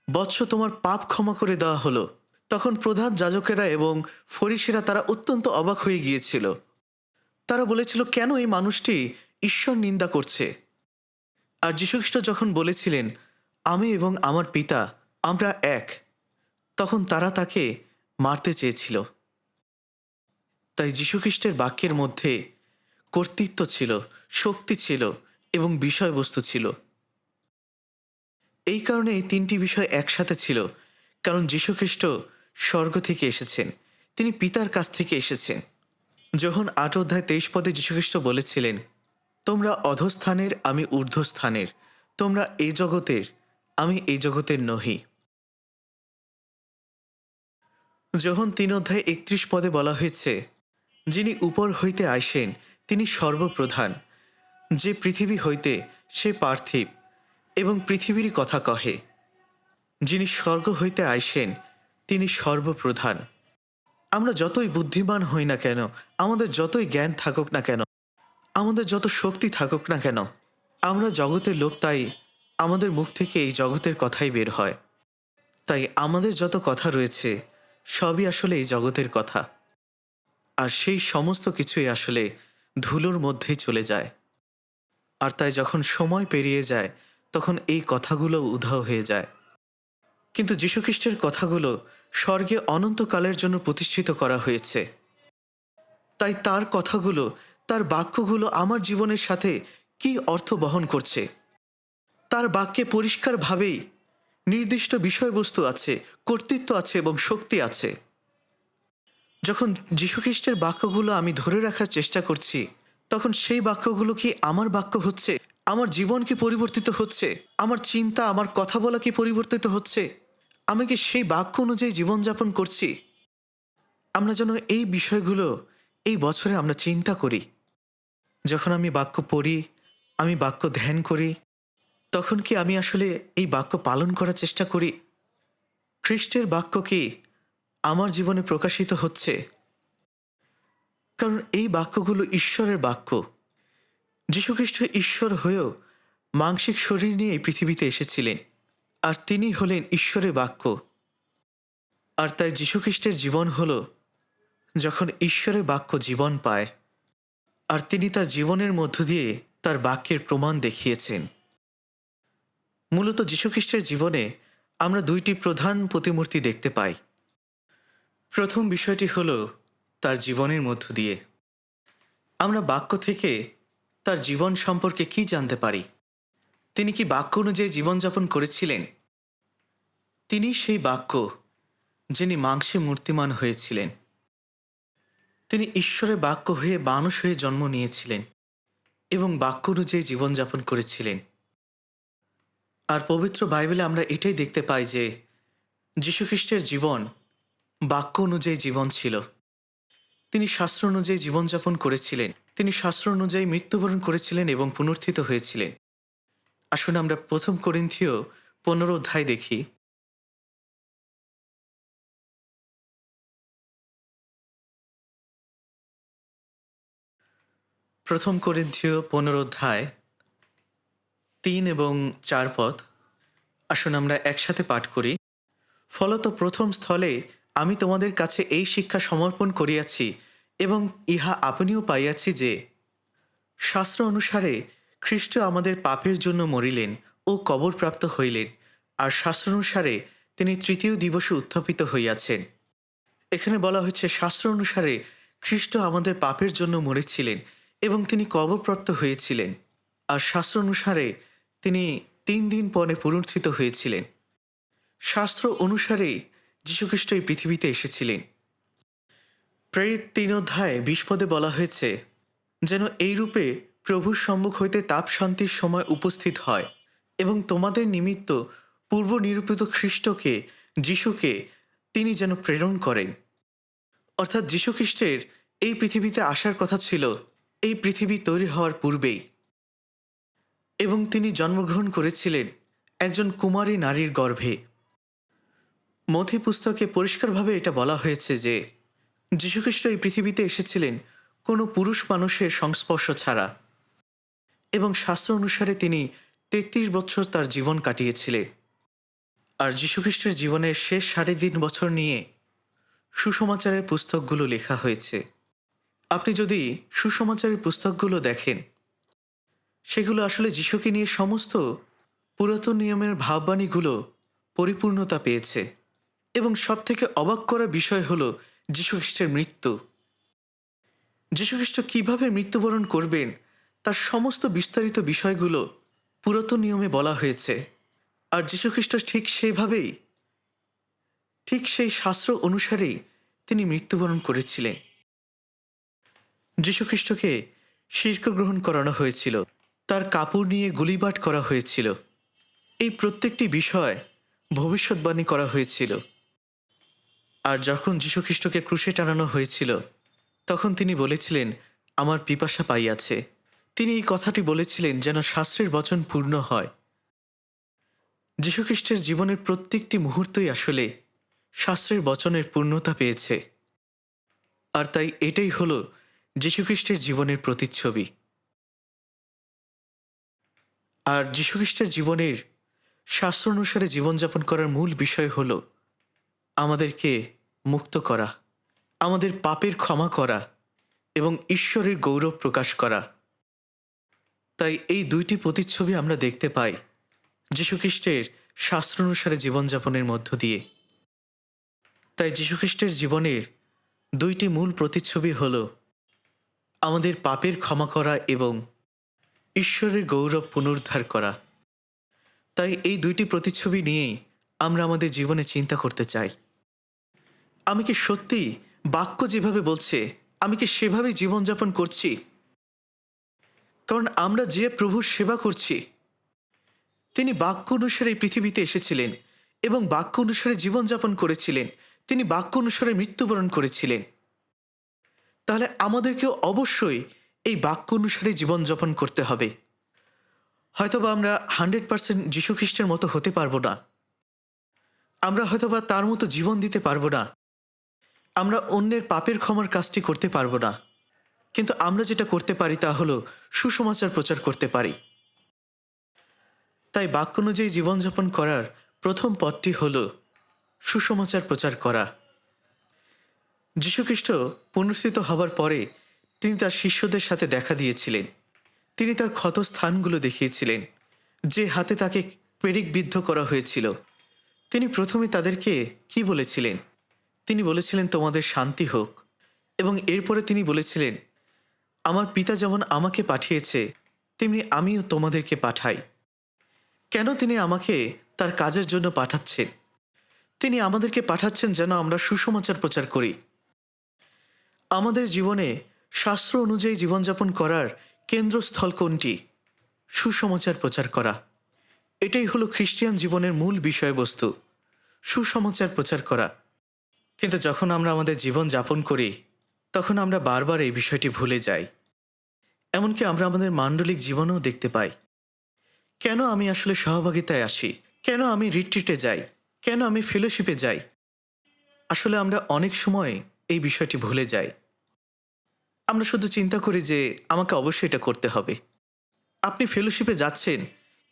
S1: বৎস, তোমার পাপ ক্ষমা করে দেওয়া হলো, তখন প্রধান যাজকেরা এবং ফরিসিরা তারা অত্যন্ত অবাক হয়ে গিয়েছিল। তারা বলেছিল, কেন এই মানুষটি ঈশ্বর নিন্দা করছে? আর যীশুখ্রিস্ট যখন বলেছিলেন, আমি এবং আমার পিতা আমরা এক, তখন তারা তাকে মারতে চেয়েছিল। তাই যীশুখ্রিস্টের বাক্যের মধ্যে কর্তৃত্ব ছিল, শক্তি ছিল এবং বিষয়বস্তু ছিল। এই কারণে এই 3টি বিষয় একসাথে ছিল। কারণ যীশুখ্রিস্ট স্বর্গ থেকে এসেছেন, তিনি পিতার কাছ থেকে এসেছেন। যখন 8 অধ্যায় 23 পদে যীশুখ্রিস্ট বলেছিলেন, তোমরা অধস্থানের, আমি ঊর্ধ্বস্থানের, তোমরা এই জগতের, আমি এই জগতের নহি। যখন 3 অধ্যায় 31 পদে বলা হয়েছে, যিনি উপর হইতে আইসেন তিনি সর্বপ্রধান, যে পৃথিবী হইতে সে পার্থিব এবং পৃথিবীরই কথা কহে। যিনি স্বর্গ হইতে আইসেন তিনি সর্বপ্রধান। আমরা যতই বুদ্ধিমান হই না কেন, আমাদের যতই জ্ঞান থাকুক না কেন, আমাদের যত শক্তি থাকুক না কেন, আমরা জগতের লোক, তাই আমাদের মুখ থেকে এই জগতের কথাই বের হয়। তাই আমাদের যত কথা রয়েছে সবই আসলে এই জগতের কথা। আর সেই সমস্ত কিছুই আসলে ধুলোর মধ্যেই চলে যায়। আর তাই যখন সময় পেরিয়ে যায়, তখন এই কথাগুলো উধাও হয়ে যায়। কিন্তু যীশুখ্রিস্টের কথাগুলো স্বর্গে অনন্তকালের জন্য প্রতিষ্ঠিত করা হয়েছে। তাই তার কথাগুলো, তার বাক্যগুলো আমার জীবনের সাথে কি অর্থ বহন করছে? তার বাক্যে পরিষ্কারভাবেই নির্দিষ্ট বিষয়বস্তু আছে, কর্তৃত্ব আছে এবং শক্তি আছে। যখন যীশুখ্রিস্টের বাক্যগুলো আমি ধরে রাখার চেষ্টা করছি, তখন সেই বাক্যগুলো কি আমার বাক্য হচ্ছে? আমার জীবন কি পরিবর্তিত হচ্ছে? আমার চিন্তা, আমার কথা বলা কি পরিবর্তিত হচ্ছে? আমি কি সেই বাক্য অনুযায়ী জীবনযাপন করছি? আমরা যেন এই বিষয়গুলো এই বছরে আমরা চিন্তা করি। যখন আমি বাক্য পড়ি, আমি বাক্য ধ্যান করি, তখন কি আমি আসলে এই বাক্য পালন করার চেষ্টা করি? খ্রিস্টের বাক্য কি আমার জীবনে প্রকাশিত হচ্ছে? কারণ এই বাক্যগুলো ঈশ্বরের বাক্য। যীশুখ্রিস্ট ঈশ্বর হয়েও মাংসিক শরীর নিয়ে এই পৃথিবীতে এসেছিলেন, আর তিনি হলেন ঈশ্বরের বাক্য। আর তাই যীশুখ্রিস্টের জীবন হল যখন ঈশ্বরের বাক্য জীবন পায়, আর তিনি তার জীবনের মধ্য দিয়ে তার বাক্যের প্রমাণ দেখিয়েছেন। মূলত যীশুখ্রিস্টের জীবনে আমরা দুইটি প্রধান প্রতিমূর্তি দেখতে পাই। প্রথম বিষয়টি হল তার জীবনের মধ্য দিয়ে আমরা বাক্য থেকে তার জীবন সম্পর্কে কি জানতে পারি। তিনি কি বাক্য অনুযায়ী জীবনযাপন করেছিলেন? তিনি সেই বাক্য যিনি মাংসে মূর্তিমান হয়েছিলেন। তিনি ঈশ্বরের বাক্য হয়ে মানুষ হয়ে জন্ম নিয়েছিলেন এবং বাক্য অনুযায়ী জীবনযাপন করেছিলেন। আর পবিত্র বাইবেলে আমরা এটাই দেখতে পাই যে যীশুখ্রিস্টের জীবন বাক্য অনুযায়ী জীবন ছিল। তিনি শাস্ত্র অনুযায়ী জীবনযাপন করেছিলেন। তিনি শাস্ত্র অনুযায়ী মৃত্যুবরণ করেছিলেন এবং পুনরুত্থিত হয়েছিলেন। আসুন আমরা 1 করিন্থীয় 15 অধ্যায় দেখি। 1 করিন্থীয় 15 অধ্যায় 3 এবং 4 পদ। আসুন আমরা একসাথে পাঠ করি। ফলত প্রথম স্থলে আমি তোমাদের কাছে এই শিক্ষা সমর্পণ করিয়াছি এবং ইহা আপনিও পাইয়াছি যে শাস্ত্র অনুসারে খ্রিস্ট আমাদের পাপের জন্য মরিলেন ও কবরপ্রাপ্ত হইলেন, আর শাস্ত্র অনুসারে তিনি তৃতীয় দিবসে উত্থাপিত হইয়াছেন। এখানে বলা হয়েছে শাস্ত্র অনুসারে খ্রিস্ট আমাদের পাপের জন্য মরেছিলেন এবং তিনি কবরপ্রাপ্ত হয়েছিলেন, আর শাস্ত্র অনুসারে তিনি 3 দিন পরে পুনরুত্থিত হয়েছিলেন। শাস্ত্র অনুসারেই যীশুখ্রিস্ট এই পৃথিবীতে এসেছিলেন। প্রেরিত 3 অধ্যায়ে 20 পদে বলা হয়েছে যেন এই রূপে প্রভুর সম্মুখ হইতে তাপ শান্তির সময় উপস্থিত হয় এবং তোমাদের নিমিত্ত পূর্ব নিরূপিত খ্রিস্টকে, যিশুকে তিনি যেন প্রেরণ করেন। অর্থাৎ যীশুখ্রিস্টের এই পৃথিবীতে আসার কথা ছিল এই পৃথিবী তৈরি হওয়ার পূর্বেই, এবং তিনি জন্মগ্রহণ করেছিলেন একজন কুমারী নারীর গর্ভে। মথি পুস্তকে পরিষ্কারভাবে এটা বলা হয়েছে যে যীশুখ্রিস্ট এই পৃথিবীতে এসেছিলেন কোনো পুরুষ মানুষের সংস্পর্শ ছাড়া, এবং শাস্ত্র অনুসারে তিনি 33 বছর তার জীবন কাটিয়েছিলেন। আর যীশুখ্রিস্টের জীবনের শেষ 3.5 বছর নিয়ে সুসমাচারের পুস্তকগুলো লেখা হয়েছে। আপনি যদি সুসমাচারের পুস্তকগুলো দেখেন, সেগুলো আসলে যীশুকে নিয়ে সমস্ত পুরাতন নিয়মের ভাববাণীগুলো পরিপূর্ণতা পেয়েছে। এবং সবথেকে অবাক করা বিষয় হল যীশুখ্রিস্টের মৃত্যু। যীশুখ্রিস্ট কিভাবে মৃত্যুবরণ করবেন তার সমস্ত বিস্তারিত বিষয়গুলো পুরাতন নিয়মে বলা হয়েছে। আর যীশুখ্রিস্ট ঠিক সেইভাবেই, ঠিক সেই শাস্ত্র অনুসারেই তিনি মৃত্যুবরণ করেছিলেন। যীশুখ্রিস্টকে শিরক গ্রহণ করানো হয়েছিল, তার কাপড় নিয়ে গুলিবাট করা হয়েছিল। এই প্রত্যেকটি বিষয় ভবিষ্যৎবাণী করা হয়েছিল। আর যখন যীশুখ্রিস্টকে ক্রুশে টানানো হয়েছিল, তখন তিনি বলেছিলেন, আমার পিপাসা পাইয়াছে। তিনি এই কথাটি বলেছিলেন যেন শাস্ত্রের বচন পূর্ণ হয়। যীশুখ্রিস্টের জীবনের প্রত্যেকটি মুহূর্তই আসলে শাস্ত্রের বচনের পূর্ণতা পেয়েছে। আর তাই এটাই হল যীশুখ্রিস্টের জীবনের প্রতিচ্ছবি। আর যীশুখ্রিস্টের জীবনের শাস্ত্র অনুসারে জীবনযাপন করার মূল বিষয় হল আমাদেরকে মুক্ত করা, আমাদের পাপের ক্ষমা করা এবং ঈশ্বরের গৌরব প্রকাশ করা। তাই এই দুইটি প্রতিচ্ছবি আমরা দেখতে পাই যীশুখ্রিস্টের শাস্ত্র অনুসারে জীবনযাপনের মধ্য দিয়ে। তাই যীশুখ্রিস্টের জীবনের দুইটি মূল প্রতিচ্ছবি হল আমাদের পাপের ক্ষমা করা এবং ঈশ্বরের গৌরব পুনরুদ্ধার করা। তাই এই দুইটি প্রতিচ্ছবি নিয়েই আমরা আমাদের জীবনে চিন্তা করতে চাই। আমি কি সত্যি বাক্য যেভাবে বলছে আমি কি সেভাবেই জীবনযাপন করছি? কারণ আমরা যে প্রভুর সেবা করছি তিনি বাক্য অনুসারে এই পৃথিবীতে এসেছিলেন এবং বাক্য অনুসারে জীবনযাপন করেছিলেন। তিনি বাক্য অনুসারে মৃত্যুবরণ করেছিলেন। তাহলে আমাদেরকেও অবশ্যই এই বাক্য অনুসারে জীবনযাপন করতে হবে। হয়তোবা আমরা 100% যীশুখ্রিস্টের মতো হতে পারবো না, আমরা হয়তোবা তার মতো জীবন দিতে পারবো না, আমরা অন্যের পাপের ক্ষমার কাজটি করতে পারবো না, কিন্তু আমরা যেটা করতে পারি তা হলো সুসমাচার প্রচার করতে পারি। তাই বাক্য অনুযায়ী জীবনযাপন করার প্রথম পথটি হল সুসমাচার প্রচার করা। যীশুখ্রিস্ট পুনরুত্থিত হবার পরে তিনি তার শিষ্যদের সাথে দেখা দিয়েছিলেন। তিনি তার ক্ষত স্থানগুলো দেখিয়েছিলেন, যে হাতে তাকে পেরেকবিদ্ধ করা হয়েছিল, তিনি প্রথমে তাদেরকে কি বলেছিলেন? তিনি বলেছিলেন, তোমাদের শান্তি হোক। এবং এরপরে তিনি বলেছিলেন, আমার পিতা যেমন আমাকে পাঠিয়েছে তেমনি আমিও তোমাদেরকে পাঠাই। কেন তিনি আমাকে তার কাজের জন্য পাঠাচ্ছেন? তিনি আমাদেরকে পাঠাচ্ছেন যেন আমরা সুসমাচার প্রচার করি। আমাদের জীবনে শাস্ত্র অনুযায়ী জীবনযাপন করার কেন্দ্রস্থল কোনটি? সুসমাচার প্রচার করা। এটাই হলো খ্রিস্টান জীবনের মূল বিষয়বস্তু, সুসমাচার প্রচার করা। কিন্তু যখন আমরা আমাদের জীবন যাপন করি তখন আমরা বারবার এই বিষয়টি ভুলে যাই। এমনকি আমরা আমাদের মান্ডলিক জীবনেও দেখতে পাই। কেন আমি আসলে সহভাগিতায় আসি? কেন আমি রিট্রিটে যাই? কেন আমি ফেলোশিপে যাই? আসলে আমরা অনেক সময় এই বিষয়টি ভুলে যাই। আমরা শুধু চিন্তা করি যে আমাকে অবশ্যই এটা করতে হবে। আপনি ফেলোশিপে যাচ্ছেন,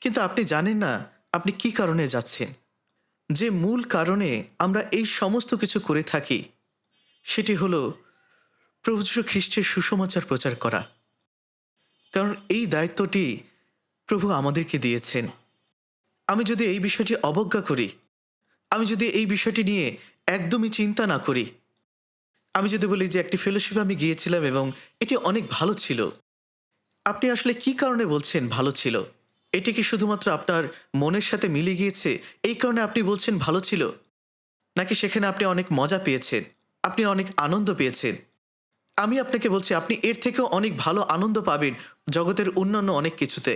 S1: কিন্তু আপনি জানেন না আপনি কি কারণে যাচ্ছেন। যে মূল কারণে আমরা এই সমস্ত কিছু করে থাকি সেটি হলো প্রভু যীশু খ্রিস্টের সুসমাচার প্রচার করা। কারণ এই দায়িত্বটি প্রভু আমাদেরকে দিয়েছেন। আমি যদি এই বিষয়টি অবজ্ঞা করি, আমি যদি এই বিষয়টি নিয়ে একদমই চিন্তা না করি, আমি যদি বলি যে একটি ফেলোশিপে আমি গিয়েছিলাম এবং এটি অনেক ভালো ছিল, আপনি আসলে কি কারণে বলছেন ভালো ছিল? এটি কি শুধুমাত্র আপনার মনের সাথে মিলে গিয়েছে এই কারণে আপনি বলছেন ভালো ছিল? নাকি সেখানে আপনি অনেক মজা পেয়েছেন, আপনি অনেক আনন্দ পেয়েছেন? আমি আপনাকে বলছি আপনি এর থেকেও অনেক ভালো আনন্দ পাবেন জগতের অন্যান্য অনেক কিছুতে।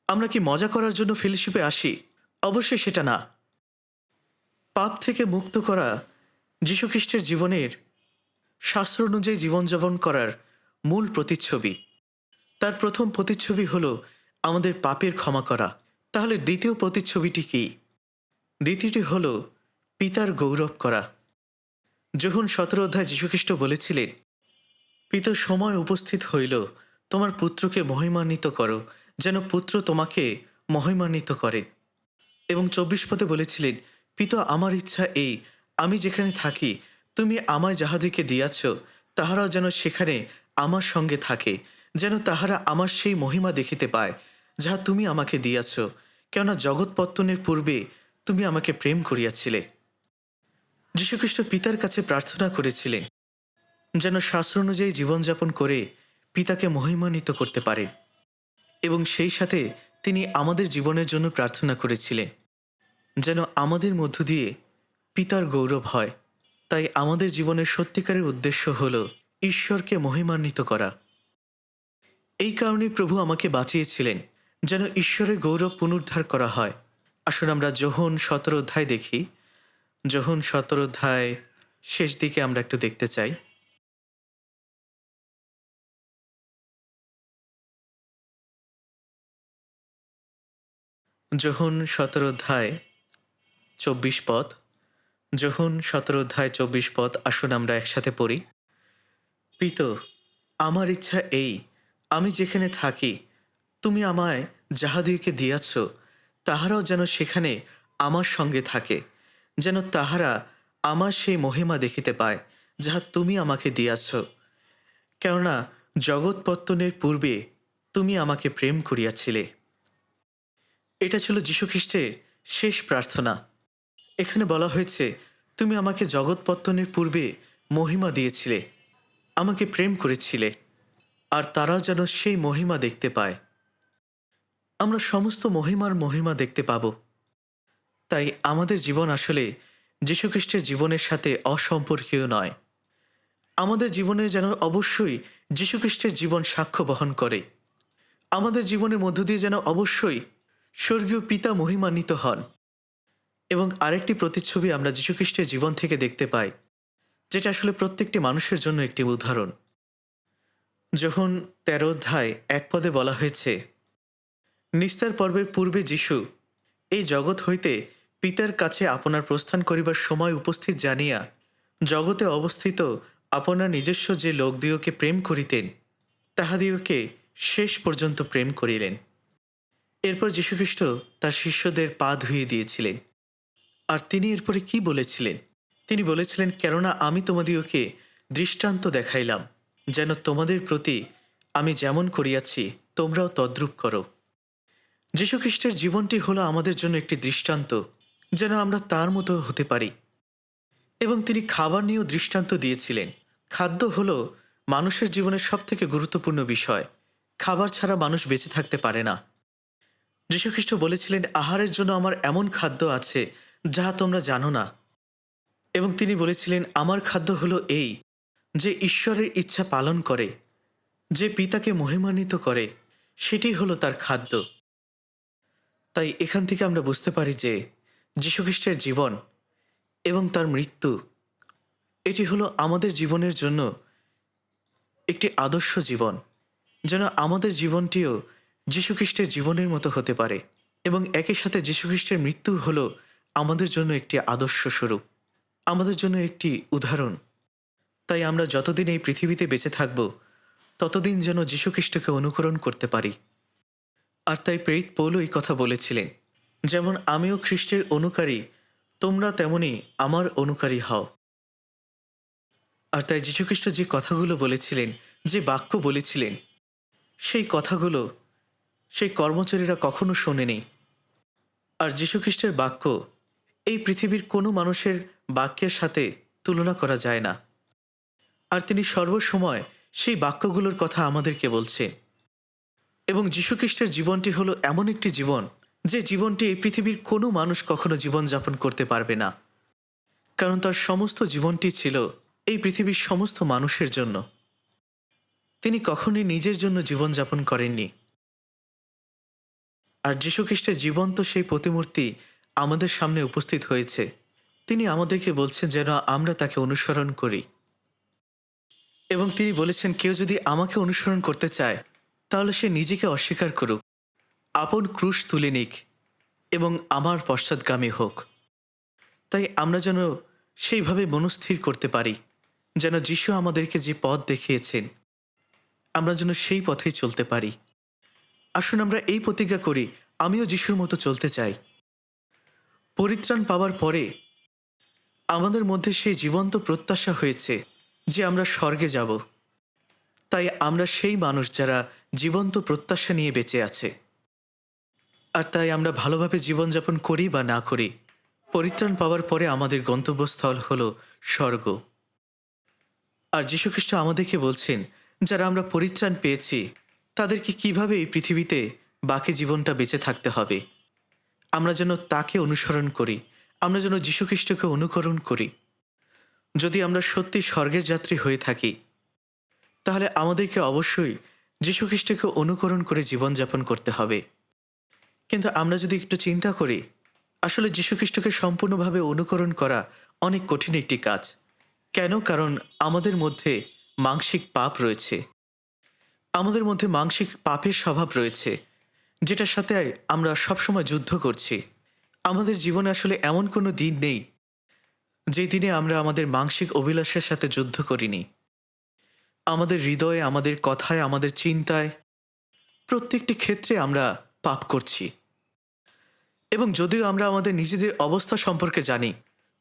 S1: আমরা কি মজা করার জন্য ফেলোশিপে আসি? অবশ্যই সেটা না। পাপ থেকে মুক্ত করা যীশুখ্রিস্টের জীবনের শাস্ত্র অনুযায়ী জীবনযাপন করার মূল প্রতিচ্ছবি। তার প্রথম প্রতিচ্ছবি হলো আমাদের পাপের ক্ষমা করা। তাহলে দ্বিতীয় প্রতিচ্ছবিটি কি? দ্বিতীয়টি হলো পিতার গৌরব করা। যোহন 17 অধ্যায় যীশুখ্রিস্ট বলেছিলেন, পিতা সময় উপস্থিত হইল, তোমার পুত্রকে মহিমান্বিত করো, যেন পুত্র তোমাকে মহিমান্বিত করেন। এবং 24 পদে বলেছিলেন, পিতা আমার ইচ্ছা এই, আমি যেখানে থাকি তুমি আমায় যাহাদিকে দিয়াছ তাহারাও যেন সেখানে আমার সঙ্গে থাকে, যেন তাহারা আমার সেই মহিমা দেখিতে পায় যাহা তুমি আমাকে দিয়াছ, কেননা জগৎপত্তনের পূর্বে তুমি আমাকে প্রেম করিয়াছিলে। যীশুখ্রিস্ট পিতার কাছে প্রার্থনা করেছিলেন যেন শাস্ত্র অনুযায়ী জীবনযাপন করে পিতাকে মহিমান্বিত করতে পারেন। এবং সেই সাথে তিনি আমাদের জীবনের জন্য প্রার্থনা করেছিলেন যেন আমাদের মধ্য দিয়ে পিতার গৌরব হয়। তাই আমাদের জীবনের সত্যিকারের উদ্দেশ্য হল ঈশ্বরকে মহিমান্বিত করা। এই কারণে প্রভু আমাকে বাঁচিয়েছিলেন যেন ঈশ্বরের গৌরব পুনরুদ্ধার করা হয়। আসুন আমরা যোহন 17 অধ্যায় দেখি। যোহন 17 অধ্যায় শেষ দিকে আমরা একটু দেখতে চাই। যোহন 17 অধ্যায় 24 পদ। যোহন 17 অধ্যায় 24 পদ আসুন আমরা একসাথে পড়ি। পিতো, আমার ইচ্ছা এই, আমি যেখানে থাকি তুমি আমায় যাহাদিকে দিয়াছ তাহারাও যেন সেখানে আমার সঙ্গে থাকে, যেন তাহারা আমার সেই মহিমা দেখিতে পায় যাহা তুমি আমাকে দিয়াছ, কেননা জগৎপত্তনের পূর্বে তুমি আমাকে প্রেম করিয়াছিলে। এটা ছিল যীশুখ্রিস্টের শেষ প্রার্থনা। এখানে বলা হয়েছে, তুমি আমাকে জগৎপত্তনের পূর্বে মহিমা দিয়েছিলে, আমাকে প্রেম করেছিলে, আর তারাও যেন সেই মহিমা দেখতে পায়। আমরা সমস্ত মহিমা দেখতে পাব। তাই আমাদের জীবন আসলে যীশুখ্রিস্টের জীবনের সাথে অসম্পর্কীয় নয়। আমাদের জীবনে যেন অবশ্যই যীশুখ্রিস্টের জীবন সাক্ষ্য বহন করে। আমাদের জীবনের মধ্য দিয়ে যেন অবশ্যই স্বর্গীয় পিতা মহিমান্বিত হন। এবং আরেকটি প্রতিচ্ছবি আমরা যীশুখ্রিস্টের জীবন থেকে দেখতে পাই, যেটা আসলে প্রত্যেকটি মানুষের জন্য একটি উদাহরণ। যখন 13 অধ্যায় 1 পদে বলা হয়েছে, নিস্তার পর্বের পূর্বে যীশু এই জগৎ হইতে পিতার কাছে আপনার প্রস্থান করিবার সময় উপস্থিত জানিয়া জগতে অবস্থিত আপনার নিজস্ব যে লোকদিওকে প্রেম করিতেন তাহাদিওকে শেষ পর্যন্ত প্রেম করিলেন। এরপর যীশুখ্রিস্ট তার শিষ্যদের পা ধুইয়ে দিয়েছিলেন। আর তিনি এরপরে কি বলেছিলেন? তিনি বলেছিলেন, কেননা আমি তোমাদিওকে দৃষ্টান্ত দেখাইলাম, যেন তোমাদের প্রতি আমি যেমন করিয়াছি তোমরাও তদ্রূপ করো। যীশুখ্রিস্টের জীবনটি হলো আমাদের জন্য একটি দৃষ্টান্ত, যেন আমরা তার মতো হতে পারি। এবং তিনি খাবার নিয়েও দৃষ্টান্ত দিয়েছিলেন। খাদ্য হলো মানুষের জীবনের সবথেকে গুরুত্বপূর্ণ বিষয়। খাবার ছাড়া মানুষ বেঁচে থাকতে পারে না। যীশুখ্রিস্ট বলেছিলেন, আহারের জন্য আমার এমন খাদ্য আছে যাহা তোমরা জানো না। এবং তিনি বলেছিলেন, আমার খাদ্য হলো এই, যে ঈশ্বরের ইচ্ছা পালন করে, যে পিতাকে মহিমান্বিত করে, সেটি হলো তার খাদ্য। তাই এখান থেকে আমরা বুঝতে পারি যে যীশুখ্রিস্টের জীবন এবং তার মৃত্যু, এটি হলো আমাদের জীবনের জন্য একটি আদর্শ জীবন, যেন আমাদের জীবনটিও যীশুখ্রিস্টের জীবনের মতো হতে পারে। এবং একই সাথে যীশুখ্রিস্টের মৃত্যু হলো আমাদের জন্য একটি আদর্শ স্বরূপ, আমাদের জন্য একটি উদাহরণ। তাই আমরা যতদিন এই পৃথিবীতে বেঁচে থাকব, ততদিন যেন যীশুখ্রিস্টকে অনুকরণ করতে পারি। আর তাই প্রেরিত পৌল এই কথা বলেছিলেন, যেমন আমিও খ্রিস্টের অনুকারী, তোমরা তেমনি আমার অনুকারী হও। আর তাই যীশুখ্রিস্ট যে কথাগুলো বলেছিলেন, যে বাক্য বলেছিলেন, সেই কথাগুলো সেই কর্মচারীরা কখনো শোনেনি। আর যীশুখ্রিস্টের বাক্য এই পৃথিবীর কোনো মানুষের বাক্যের সাথে তুলনা করা যায় না। আর তিনি সর্বসময় সেই বাক্যগুলোর কথা আমাদেরকে বলছেন। এবং যীশুখ্রিস্টের জীবনটি হলো এমন একটি জীবন, যে জীবনটি এই পৃথিবীর কোনো মানুষ কখনো জীবনযাপন করতে পারবে না। কারণ তার সমস্ত জীবনটি ছিল এই পৃথিবীর সমস্ত মানুষের জন্য। তিনি কখনোই নিজের জন্য জীবনযাপন করেননি। আর যীশুখ্রিস্টের জীবন্ত সেই প্রতিমূর্তি আমাদের সামনে উপস্থিত হয়েছে। তিনি আমাদেরকে বলছেন যেন আমরা তাকে অনুসরণ করি। এবং তিনি বলেছেন, কেউ যদি আমাকে অনুসরণ করতে চায়, তাহলে সে নিজেকে অস্বীকার করুক, আপন ক্রুশ তুলে নিক এবং আমার পশ্চাৎগামী হোক। তাই আমরা যেন সেইভাবে মনস্থির করতে পারি, যেন যীশু আমাদেরকে যে পথ দেখিয়েছেন, আমরা যেন সেই পথেই চলতে পারি। আসুন আমরা এই প্রতিজ্ঞা করি, আমিও যীশুর মতো চলতে চাই। পরিত্রাণ পাওয়ার পরে আমাদের মধ্যে সেই জীবন্ত প্রত্যাশা হয়েছে যে আমরা স্বর্গে যাব। তাই আমরা সেই মানুষ যারা জীবন্ত প্রত্যাশা নিয়ে বেঁচে আছে। আর তাই আমরা ভালোভাবে জীবনযাপন করি বা না করি, পরিত্রাণ পাওয়ার পরে আমাদের গন্তব্যস্থল হলো স্বর্গ। আর যীশুখ্রিস্ট আমাদেরকে বলছেন, যারা আমরা পরিত্রাণ পেয়েছি, তাদেরকে কিভাবে এই পৃথিবীতে বাকি জীবনটা বেঁচে থাকতে হবে। আমরা যেন তাকে অনুসরণ করি, আমরা যেন যীশুখ্রিস্টকে অনুকরণ করি। যদি আমরা সত্যি স্বর্গের যাত্রী হয়ে থাকি, তাহলে আমাদেরকে অবশ্যই যীশুখ্রিস্টকে অনুকরণ করে জীবনযাপন করতে হবে। কিন্তু আমরা যদি একটু চিন্তা করি, আসলে যীশুখ্রিস্টকে সম্পূর্ণভাবে অনুকরণ করা অনেক কঠিন একটি কাজ। কেন? কারণ আমাদের মধ্যে মাংসিক পাপ রয়েছে, আমাদের মধ্যে মাংসিক পাপের স্বভাব রয়েছে, যেটার সাথে আমরা সবসময় যুদ্ধ করছি। আমাদের জীবনে আসলে এমন কোনো দিন নেই যে দিনে আমরা আমাদের মাংসিক অভিলাষের সাথে যুদ্ধ করিনি। আমাদের হৃদয়ে, আমাদের কথায়, আমাদের চিন্তায়, প্রত্যেকটি ক্ষেত্রে আমরা পাপ করছি। এবং যদিও আমরা আমাদের নিজেদের অবস্থা সম্পর্কে জানি,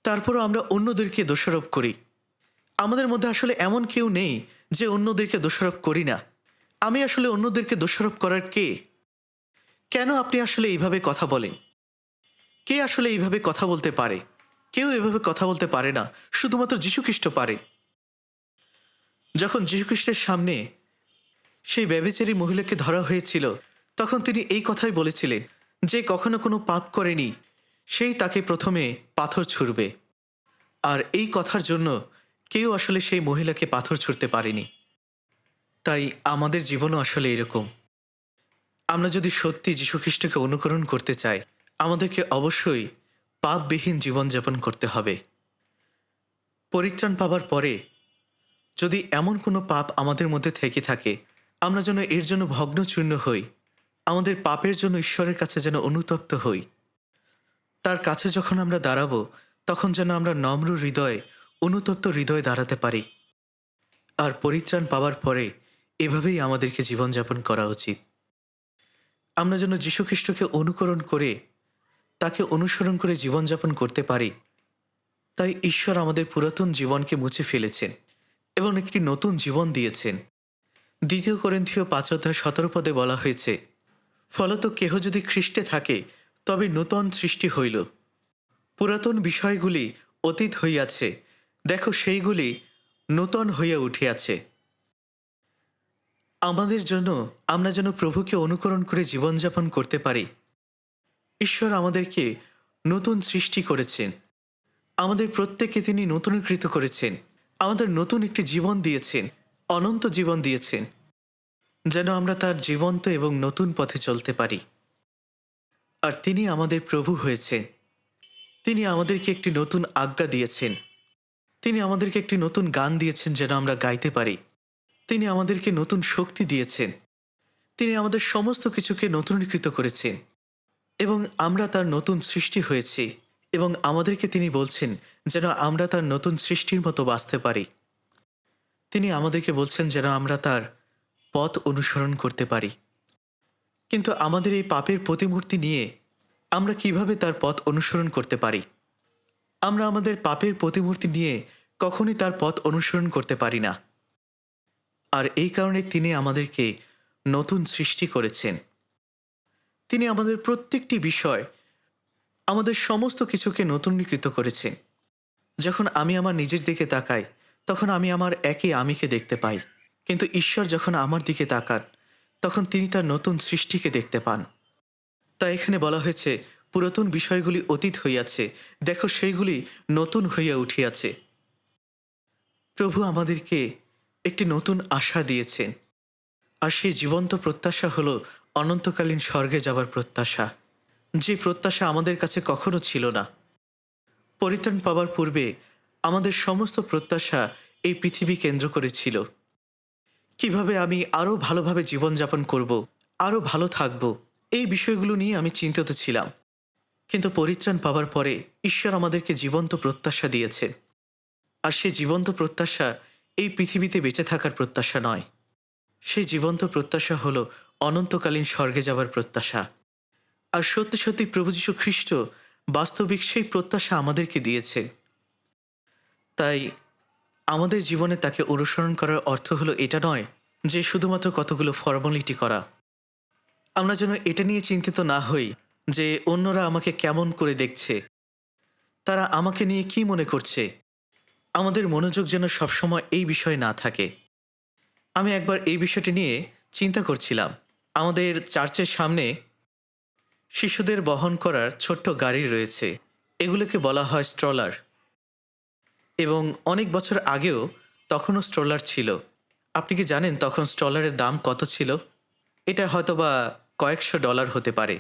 S1: তারপরও আমরা অন্যদেরকে দোষারোপ করি। আমাদের মধ্যে আসলে এমন কেউ নেই যে অন্যদেরকে দোষারোপ করি না। আমি আসলে অন্যদেরকে দোষারোপ করার কে? কেন আপনি আসলে এইভাবে কথা বলেন? কে আসলে এইভাবে কথা বলতে পারে? কেউ এভাবে কথা বলতে পারে না, শুধুমাত্র যীশুখ্রিস্ট পারে। যখন যীশুখ্রিস্টের সামনে সেই ব্যভিচারী মহিলাকে ধরা হয়েছিল, তখন তিনি এই কথাই বলেছিলেন, যে কখনো কোনো পাপ করেনি সেই তাকে প্রথমে পাথর ছুঁড়বে। আর এই কথার জন্য কেউ আসলে সেই মহিলাকে পাথর ছুঁড়তে পারেনি। তাই আমাদের জীবনও আসলে এরকম। আমরা যদি সত্যি যীশুখ্রিস্টকে অনুকরণ করতে চাই, আমাদেরকে অবশ্যই পাপবিহীন জীবনযাপন করতে হবে। পরিত্রাণ পাবার পরে যদি এমন কোনো পাপ আমাদের মধ্যে থেকে থাকে, আমরা যেন এর জন্য ভগ্নচূর্ণ হই, আমাদের পাপের জন্য ঈশ্বরের কাছে যেন অনুতপ্ত হই। তার কাছে যখন আমরা দাঁড়াবো, তখন যেন আমরা নম্র হৃদয়ে, অনুতপ্ত হৃদয়ে দাঁড়াতে পারি। আর পরিত্রাণ পাওয়ার পরে এভাবেই আমাদেরকে জীবনযাপন করা উচিত। আমরা যেন যীশুখ্রিস্টকে অনুকরণ করে, তাকে অনুসরণ করে জীবনযাপন করতে পারি। তাই ঈশ্বর আমাদের পুরাতন জীবনকে মুছে ফেলেছেন এবং একটি নতুন জীবন দিয়েছেন। 2 কোরিন্থীয় 5 অধ্যায় 17 পদে বলা হয়েছে, ফলত কেহ যদি খ্রিস্টে থাকে, তবে নূতন সৃষ্টি হইল। পুরাতন বিষয়গুলি অতীত হইয়াছে, দেখো সেইগুলি নূতন হইয়া উঠিয়াছে। আমাদের জন্য আমরা যেন প্রভুকে অনুকরণ করে জীবনযাপন করতে পারি, ঈশ্বর আমাদেরকে নতুন সৃষ্টি করেছেন। আমাদের প্রত্যেককে তিনি নতুনীকৃত করেছেন, আমাদের নতুন একটি জীবন দিয়েছেন, অনন্ত জীবন দিয়েছেন, যেন আমরা তার জীবন্ত এবং নতুন পথে চলতে পারি। আর তিনি আমাদের প্রভু হয়েছেন। তিনি আমাদেরকে একটি নতুন আজ্ঞা দিয়েছেন, তিনি আমাদেরকে একটি নতুন গান দিয়েছেন যেন আমরা গাইতে পারি। তিনি আমাদেরকে নতুন শক্তি দিয়েছেন, তিনি আমাদের সমস্ত কিছুকে নতুনীকৃত করেছেন এবং আমরা তার নতুন সৃষ্টি হয়েছি। এবং আমাদেরকে তিনি বলছেন যেন আমরা তার নতুন সৃষ্টির মতো বাঁচতে পারি। তিনি আমাদেরকে বলছেন যেন আমরা তার পথ অনুসরণ করতে পারি। কিন্তু আমাদের এই পাপের প্রতিমূর্তি নিয়ে আমরা কিভাবে তার পথ অনুসরণ করতে পারি? আমরা আমাদের পাপের প্রতিমূর্তি নিয়ে কখনই তার পথ অনুসরণ করতে পারি না। আর এই কারণে তিনি আমাদেরকে নতুন সৃষ্টি করেছেন। তিনি আমাদের প্রত্যেকটি বিষয়, আমাদের সমস্ত কিছুকে নতুনীকৃত করেছেন। যখন আমি আমার নিজের দিকে তাকাই, তখন আমি আমার একই আমিকে দেখতে পাই। কিন্তু ঈশ্বর যখন আমার দিকে তাকান, তখন তিনি তার নতুন সৃষ্টিকে দেখতে পান। তাই এখানে বলা হয়েছে, পুরাতন বিষয়গুলি অতীত হইয়াছে, দেখো সেইগুলি নতুন হইয়া উঠিয়াছে। প্রভু আমাদেরকে একটি নতুন আশা দিয়েছেন, আর সেই জীবন্ত প্রত্যাশা হল অনন্তকালীন স্বর্গে যাবার প্রত্যাশা, যে প্রত্যাশা আমাদের কাছে কখনো ছিল না। পরিত্রাণ পাবার পূর্বে আমাদের সমস্ত প্রত্যাশা এই পৃথিবী কেন্দ্র করে ছিল। কিভাবে আমি আরও ভালোভাবে জীবনযাপন করব, আরও ভালো থাকব, এই বিষয়গুলো নিয়ে আমি চিন্তিত ছিলাম। কিন্তু পরিত্রাণ পাবার পরে ঈশ্বর আমাদেরকে জীবন্ত প্রত্যাশা দিয়েছেন। আর সেই জীবন্ত প্রত্যাশা এই পৃথিবীতে বেঁচে থাকার প্রত্যাশা নয়, সেই জীবন্ত প্রত্যাশা হল অনন্তকালীন স্বর্গে যাবার প্রত্যাশা। আর সত্যি সত্যি প্রভু যীশু খ্রিস্ট বাস্তবিক সেই প্রত্যাশা আমাদেরকে দিয়েছে। তাই আমাদের জীবনে তাকে অনুসরণ করার অর্থ হলো এটা নয় যে শুধুমাত্র কতগুলো ফর্মালিটি করা। আমরা যেন এটা নিয়ে চিন্তিত না হই যে অন্যরা আমাকে কেমন করে দেখছে, তারা আমাকে নিয়ে কি মনে করছে। আমাদের মনোযোগ যেন সবসময় এই বিষয়ে না থাকে। আমি একবার এই বিষয়টি নিয়ে চিন্তা করছিলাম। আমাদের চার্চের সামনে শিশুদের বহন করার ছোট্ট গাড়ি রয়েছে, এগুলোকে বলা হয় স্ট্রলার। এবং অনেক বছর আগেও তখনও স্ট্রলার ছিল। আপনি কি জানেন তখন স্ট্রলারের দাম কত ছিল? এটা হয়তোবা কয়েকশো ডলার হতে পারে।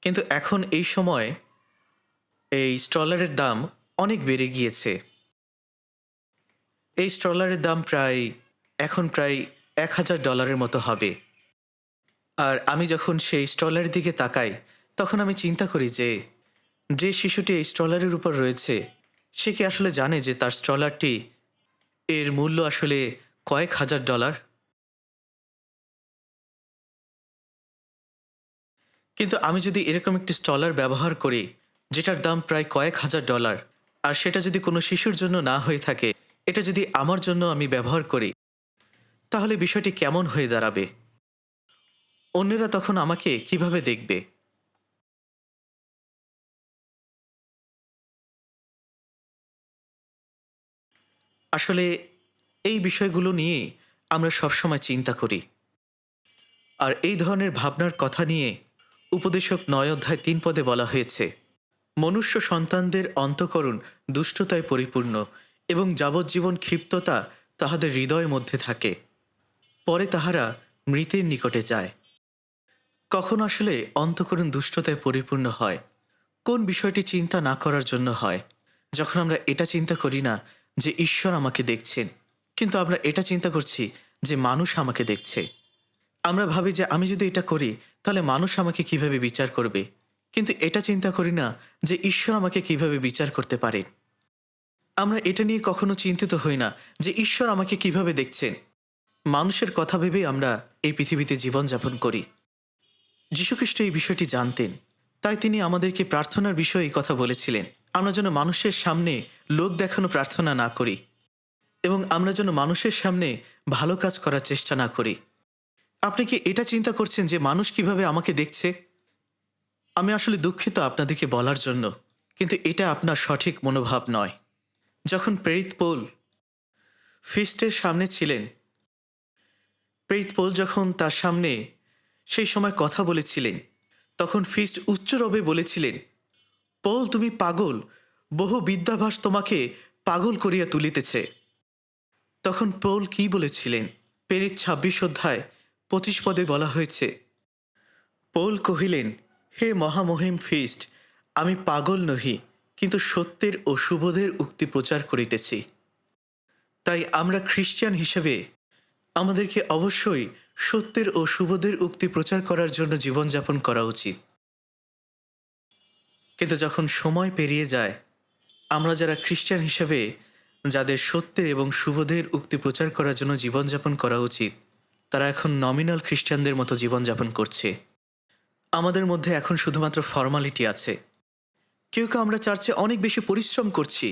S1: কিন্তু এখন এই সময় এই স্ট্রলারের দাম অনেক বেড়ে গিয়েছে। এই স্ট্রলারের দাম এখন প্রায় $1000 মতো হবে। আর আমি যখন সেই স্ট্রলারের দিকে তাকাই, তখন আমি চিন্তা করি যে শিশুটি এই স্ট্রলারের উপর রয়েছে, সে কি আসলে জানে যে তার স্ট্রলারটি এর মূল্য আসলে কয়েক হাজার ডলার? কিন্তু আমি যদি এরকম একটি স্ট্রলার ব্যবহার করি যেটার দাম প্রায় কয়েক হাজার ডলার, আর সেটা যদি কোনো শিশুর জন্য না হয়ে থাকে, এটা যদি আমার জন্য আমি ব্যবহার করি, তাহলে বিষয়টি কেমন হয়ে দাঁড়াবে? অন্যেরা তখন আমাকে কিভাবে দেখবে? আসলে এই বিষয়গুলো নিয়ে আমরা সবসময় চিন্তা করি। আর এই ধরনের ভাবনার কথা নিয়ে উপদেশক 9 অধ্যায় 3 পদে বলা হয়েছে, মনুষ্য সন্তানদের অন্তঃকরণ দুষ্টতায় পরিপূর্ণ এবং যাবজ্জীবন ক্ষিপ্ততা তাহাদের হৃদয়ের মধ্যে থাকে, পরে তাহারা মৃতের নিকটে যায়। কখন আসলে অন্তঃকরণ দুষ্টতায় পরিপূর্ণ হয়? কোন বিষয়টি চিন্তা না করার জন্য হয়? যখন আমরা এটা চিন্তা করি না যে ঈশ্বর আমাকে দেখছেন, কিন্তু আমরা এটা চিন্তা করছি যে মানুষ আমাকে দেখছে। আমরা ভাবি যে আমি যদি এটা করি তাহলে মানুষ আমাকে কিভাবে বিচার করবে, কিন্তু এটা চিন্তা করি না যে ঈশ্বর আমাকে কিভাবে বিচার করতে পারেন। আমরা এটা নিয়ে কখনো চিন্তিত হই না যে ঈশ্বর আমাকে কিভাবে দেখছেন। মানুষের কথা ভেবেই আমরা এই পৃথিবীতে জীবনযাপন করি। যীশুখ্রিস্ট এই বিষয়টি জানতেন, তাই তিনি আমাদেরকে প্রার্থনার বিষয়ে এই কথা বলেছিলেন, আমরা যেন মানুষের সামনে লোক দেখানো প্রার্থনা না করি এবং আমরা যেন মানুষের সামনে ভালো কাজ করার চেষ্টা না করি। আপনি কি এটা চিন্তা করছেন যে মানুষ কিভাবে আমাকে দেখছে? আমি আসলে দুঃখিত আপনাদেরকে বলার জন্য, কিন্তু এটা আপনার সঠিক মনোভাব নয়। যখন প্রেরিত পৌল ফিস্টের সামনে ছিলেন, প্রেরিত পৌল যখন তার সামনে সেই সময় কথা বলেছিলেন, তখন ফিস্ট উচ্চরবে বলেছিলেন, পৌল তুমি পাগল, বহু বিদ্যাভাস তোমাকে পাগল করিয়া তুলিতেছে। তখন পৌল কি বলেছিলেন? প্রেরিত ২৬ অধ্যায় ২৫ পদে বলা হয়েছে, পৌল কহিলেন, হে মহামহিম ফিস্ট, আমি পাগল নহি, কিন্তু সত্যের ও সুবোধের উক্তি প্রচার করিতেছি। তাই আমরা খ্রিস্টান হিসেবে আমাদেরকে অবশ্যই সত্যের ও সুবোধের উক্তি প্রচার করার জন্য জীবনযাপন করা উচিত। কিন্তু যখন সময় পেরিয়ে যায়, আমরা যারা খ্রিস্টান হিসেবে যাদের সত্যের এবং সুবোধের উক্তি প্রচার করার জন্য জীবনযাপন করা উচিত, তারা এখন নমিনাল খ্রিস্টানদের মতো জীবনযাপন করছে। আমাদের মধ্যে এখন শুধুমাত্র ফর্মালিটি আছে। কেউ কেউ আমরা চার্চে অনেক বেশি পরিশ্রম করছি,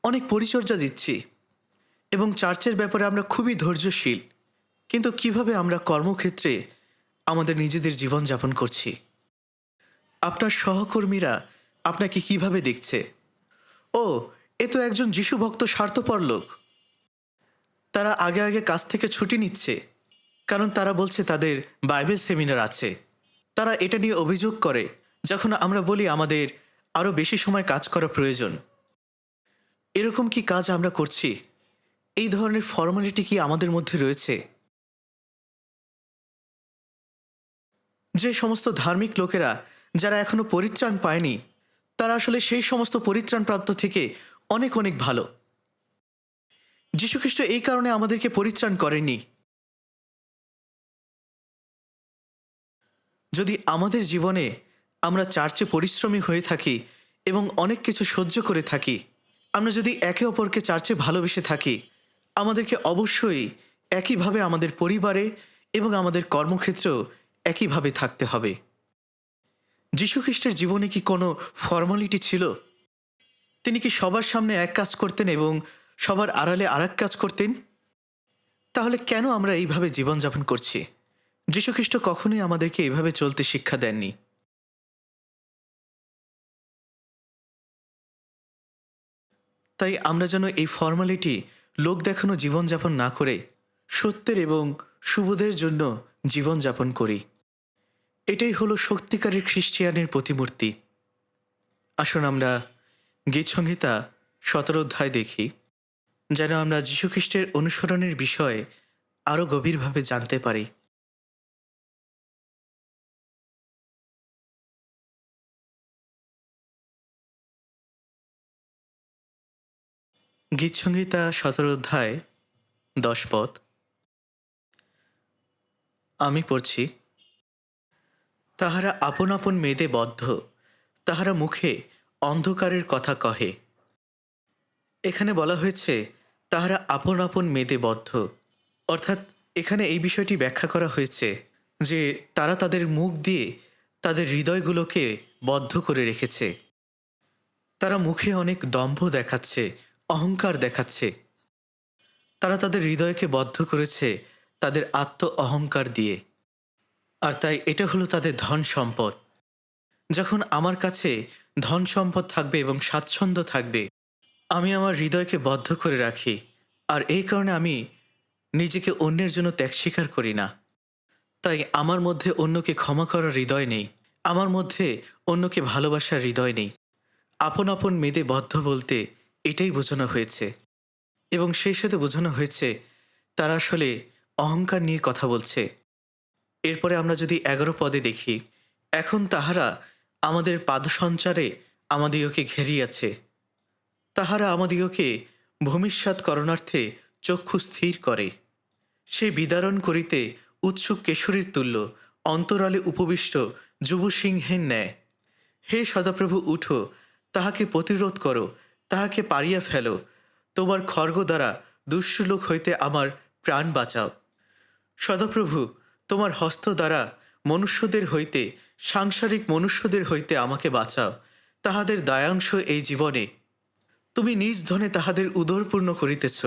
S1: অনেক পরিচর্যা দিচ্ছি এবং চার্চের ব্যাপারে আমরা খুবই ধৈর্যশীল, কিন্তু কিভাবে আমরা কর্মক্ষেত্রে আমাদের নিজেদের জীবনযাপন করছি? আপনার সহকর্মীরা আপনাকে কিভাবে দেখছে? ও, এ তো একজন যিশুভক্ত স্বার্থপর লোক। তারা আগে আগে কাজ থেকে ছুটি নিচ্ছে, কারণ তারা বলছে তাদের বাইবেল সেমিনার আছে। তারা এটা নিয়ে অভিযোগ করে যখন আমরা বলি আমাদের আরও বেশি সময় কাজ করা প্রয়োজন। এরকম কি কাজ আমরা করছি? এই ধরনের ফর্মালিটি কি আমাদের মধ্যে রয়েছে? যে সমস্ত ধার্মিক লোকেরা যারা এখনো পরিত্রাণ পায়নি, তারা আসলে সেই সমস্ত পরিত্রাণপ্রাপ্ত থেকে অনেক অনেক ভালো। যীশুখ্রিস্ট এই কারণে আমাদেরকে পরিত্রাণ করেননি। যদি আমাদের জীবনে আমরা চার্চে পরিশ্রমী হয়ে থাকি এবং অনেক কিছু সহ্য করে থাকি, আমরা যদি একে অপরকে চার্চে ভালোবেসে থাকি, আমাদেরকে অবশ্যই একইভাবে আমাদের পরিবারে এবং আমাদের কর্মক্ষেত্রেও একইভাবে থাকতে হবে। যীশুখ্রিস্টের জীবনে কি কোনো ফর্মালিটি ছিল? তিনি কি সবার সামনে এক কাজ করতেন এবং সবার আড়ালে আর এক কাজ করতেন? তাহলে কেন আমরা এইভাবে জীবনযাপন করছি? যীশুখ্রিস্ট কখনোই আমাদেরকে এইভাবে চলতে শিক্ষা দেননি। তাই আমরা যেন এই ফর্মালিটি লোক দেখানো জীবনযাপন না করে সত্যের এবং সুবোধের জন্য জীবনযাপন করি। এটাই হলো সত্যিকারের খ্রিস্টিয়ানের প্রতিমূর্তি। আসুন আমরা গীতসংহিতা ১৭ অধ্যায় দেখি, যেন আমরা যীশুখ্রিস্টের অনুসরণের বিষয়ে আরও গভীরভাবে জানতে পারি। গীতসংহিতা ১৭ অধ্যায় ১০ পদ আমি পড়ছি। তাহারা আপন আপন মেদে বদ্ধ, তাহারা মুখে অন্ধকারের কথা কহে। এখানে বলা হয়েছে তাহারা আপন আপন মেদে বদ্ধ, অর্থাৎ এখানে এই বিষয়টি ব্যাখ্যা করা হয়েছে যে তারা তাদের মুখ দিয়ে তাদের হৃদয়গুলোকে বদ্ধ করে রেখেছে। তারা মুখে অনেক দম্ভ দেখাচ্ছে, অহংকার দেখাচ্ছে। তারা তাদের হৃদয়কে বদ্ধ করেছে তাদের আত্ম অহংকার দিয়ে। আর তাই এটা হলো তাদের ধন সম্পদ। যখন আমার কাছে ধন সম্পদ থাকবে এবং স্বাচ্ছন্দ্য থাকবে, আমি আমার হৃদয়কে বদ্ধ করে রাখি। আর এই কারণে আমি নিজেকে অন্যের জন্য ত্যাগ স্বীকার করি না। তাই আমার মধ্যে অন্যকে ক্ষমা করার হৃদয় নেই, আমার মধ্যে অন্যকে ভালোবাসার হৃদয় নেই। আপন আপন মেদে বদ্ধ বলতে এটাই বোঝানো হয়েছে, এবং সেই সাথে বোঝানো হয়েছে তারা আসলে অহংকার নিয়ে কথা বলছে। এরপরে আমরা যদি ১১ পদে দেখি, এখন তাহারা আমাদের পাদসঞ্চারে আমাদিগকে ঘেরিয়াছে, তাহারা আমাদিগকে ভূমিষ্যাৎ করণার্থে চক্ষু স্থির করে। সে বিদারণ করিতে উৎসুক কেশরীর তুল্য, অন্তরালে উপবিষ্ট যুবসিংহের ন্যায়। হে সদাপ্রভু, উঠো, তাহাকে প্রতিরোধ করো, তাহাকে পারিয়া ফেলো। তোমার খড়গ দ্বারা দুষ্ট লোক হইতে আমার প্রাণ বাঁচাও। সদাপ্রভু, তোমার হস্ত দ্বারা মনুষ্যদের হইতে, সাংসারিক মনুষ্যদের হইতে আমাকে বাঁচাও। তাহাদের দায়াংশ এই জীবনে তুমি নিজ ধনে তাহাদের উদরপূর্ণ করিতেছ।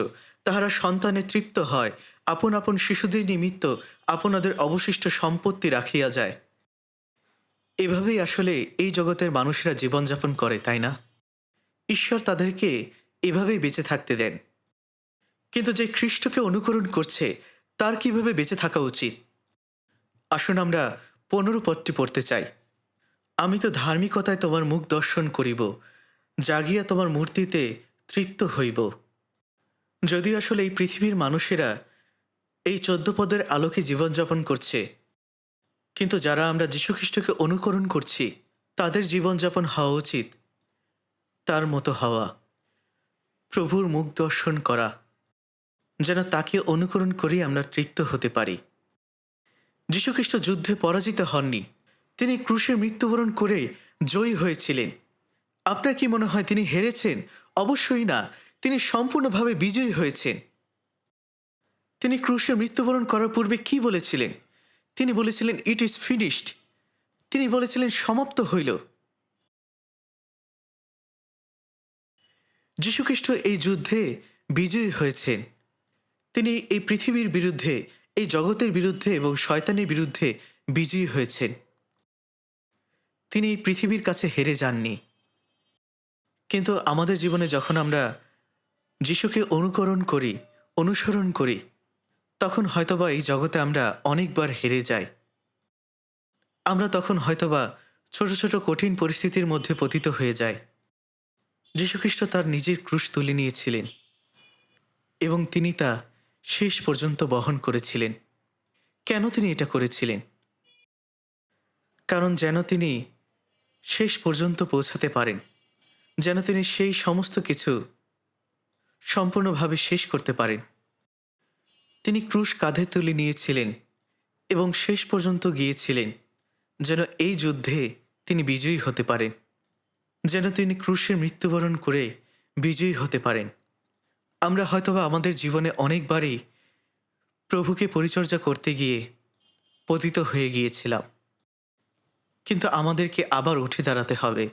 S1: তাহারা সন্তানে তৃপ্ত হয়, আপন আপন শিশুদের নিমিত্ত আপনাদের অবশিষ্ট সম্পত্তি রাখিয়া যায়। এভাবেই আসলে এই জগতের মানুষেরা জীবনযাপন করে, তাই না? ঈশ্বর তাদেরকে এভাবেই বেঁচে থাকতে দেন। কিন্তু যে খ্রিস্টকে অনুকরণ করছে তার কিভাবে বেঁচে থাকা উচিত? আসুন আমরা 15 পদটি পড়তে চাই। আমি তো ধার্মিকতায় তোমার মুখ দর্শন করিব, জাগিয়া তোমার মূর্তিতে তৃপ্ত হইব। যদিও আসলে এই পৃথিবীর মানুষেরা এই 14 পদের আলোকে জীবনযাপন করছে, কিন্তু যারা আমরা যীশুখ্রিস্টকে অনুকরণ করছি তাদের জীবনযাপন হওয়া উচিত তার মতো হওয়া, প্রভুর মুখ দর্শন করা, যেন তাকে অনুকরণ করেই আমরা তৃপ্ত হতে পারি। যীশুখ্রিস্ট যুদ্ধে পরাজিত হননি, তিনি ক্রুশে মৃত্যুবরণ করে জয়ী হয়েছিলেন। আপনার কি মনে হয় তিনি হেরেছেন? অবশ্যই না, তিনি সম্পূর্ণভাবে বিজয়ী হয়েছেন। তিনি ক্রুশে মৃত্যুবরণ করার পূর্বে কি বলেছিলেন? তিনি বলেছিলেন, ইট ইজ ফিনিশড। তিনি বলেছিলেন, সমাপ্ত হইল। যীশুখ্রিস্ট এই যুদ্ধে বিজয়ী হয়েছেন। তিনি এই পৃথিবীর বিরুদ্ধে, এই জগতের বিরুদ্ধে এবং শয়তানের বিরুদ্ধে বিজয়ী হয়েছেন। তিনি এই পৃথিবীর কাছে হেরে যাননি। কিন্তু আমাদের জীবনে যখন আমরা যিশুকে অনুকরণ করি, অনুসরণ করি, তখন হয়তোবা এই জগতে আমরা অনেকবার হেরে যাই। আমরা তখন হয়তোবা ছোট ছোট কঠিন পরিস্থিতির মধ্যে পতিত হয়ে যাই। যীশুখ্রিস্ট তার নিজের ক্রুশ তুলে নিয়েছিলেন এবং তিনি তা শেষ পর্যন্ত বহন করেছিলেন। কেন তিনি এটা করেছিলেন? কারণ যেন তিনি শেষ পর্যন্ত পৌঁছাতে পারেন, যেন তিনি সেই সমস্ত কিছু সম্পূর্ণভাবে শেষ করতে পারেন। তিনি ক্রুশ কাঁধে তুলে নিয়েছিলেন এবং শেষ পর্যন্ত গিয়েছিলেন, যেন এই যুদ্ধে তিনি বিজয়ী হতে পারেন, যেন তিনি ক্রুশে মৃত্যুবরণ করে বিজয়ী হতে পারেন। আমরা হয়তোবা আমাদের জীবনে অনেকবারই প্রভুকে পরিচর্যা করতে গিয়ে পতিত হয়ে গিয়েছিলাম, কিন্তু আমাদেরকে আবার উঠে দাঁড়াতে হবে।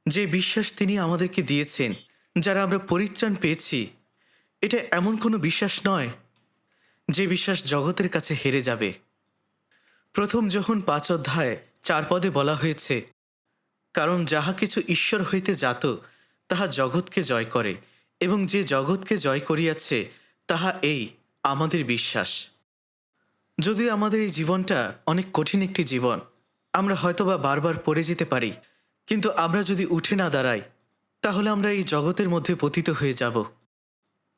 S1: যে বিশ্বাস তিনি আমাদেরকে দিয়েছেন, যারা আমরা পরিত্রাণ পেয়েছি, এটা এমন কোনো বিশ্বাস নয় যে বিশ্বাস জগতের কাছে হেরে যাবে। প্রথম যোহন 5 অধ্যায় 4 পদে বলা হয়েছে, কারণ যাহা কিছু ঈশ্বর হইতে জাত তাহা জগৎকে জয় করে, এবং যে জগৎকে জয় করিয়াছে তাহা এই আমাদের বিশ্বাস। যদিও আমাদের এই জীবনটা অনেক কঠিন একটি জীবন, আমরা হয়তোবা বারবার পড়ে যেতে পারি, কিন্তু আমরা যদি উঠে না দাঁড়াই তাহলে আমরা এই জগতের মধ্যে পতিত হয়ে যাব,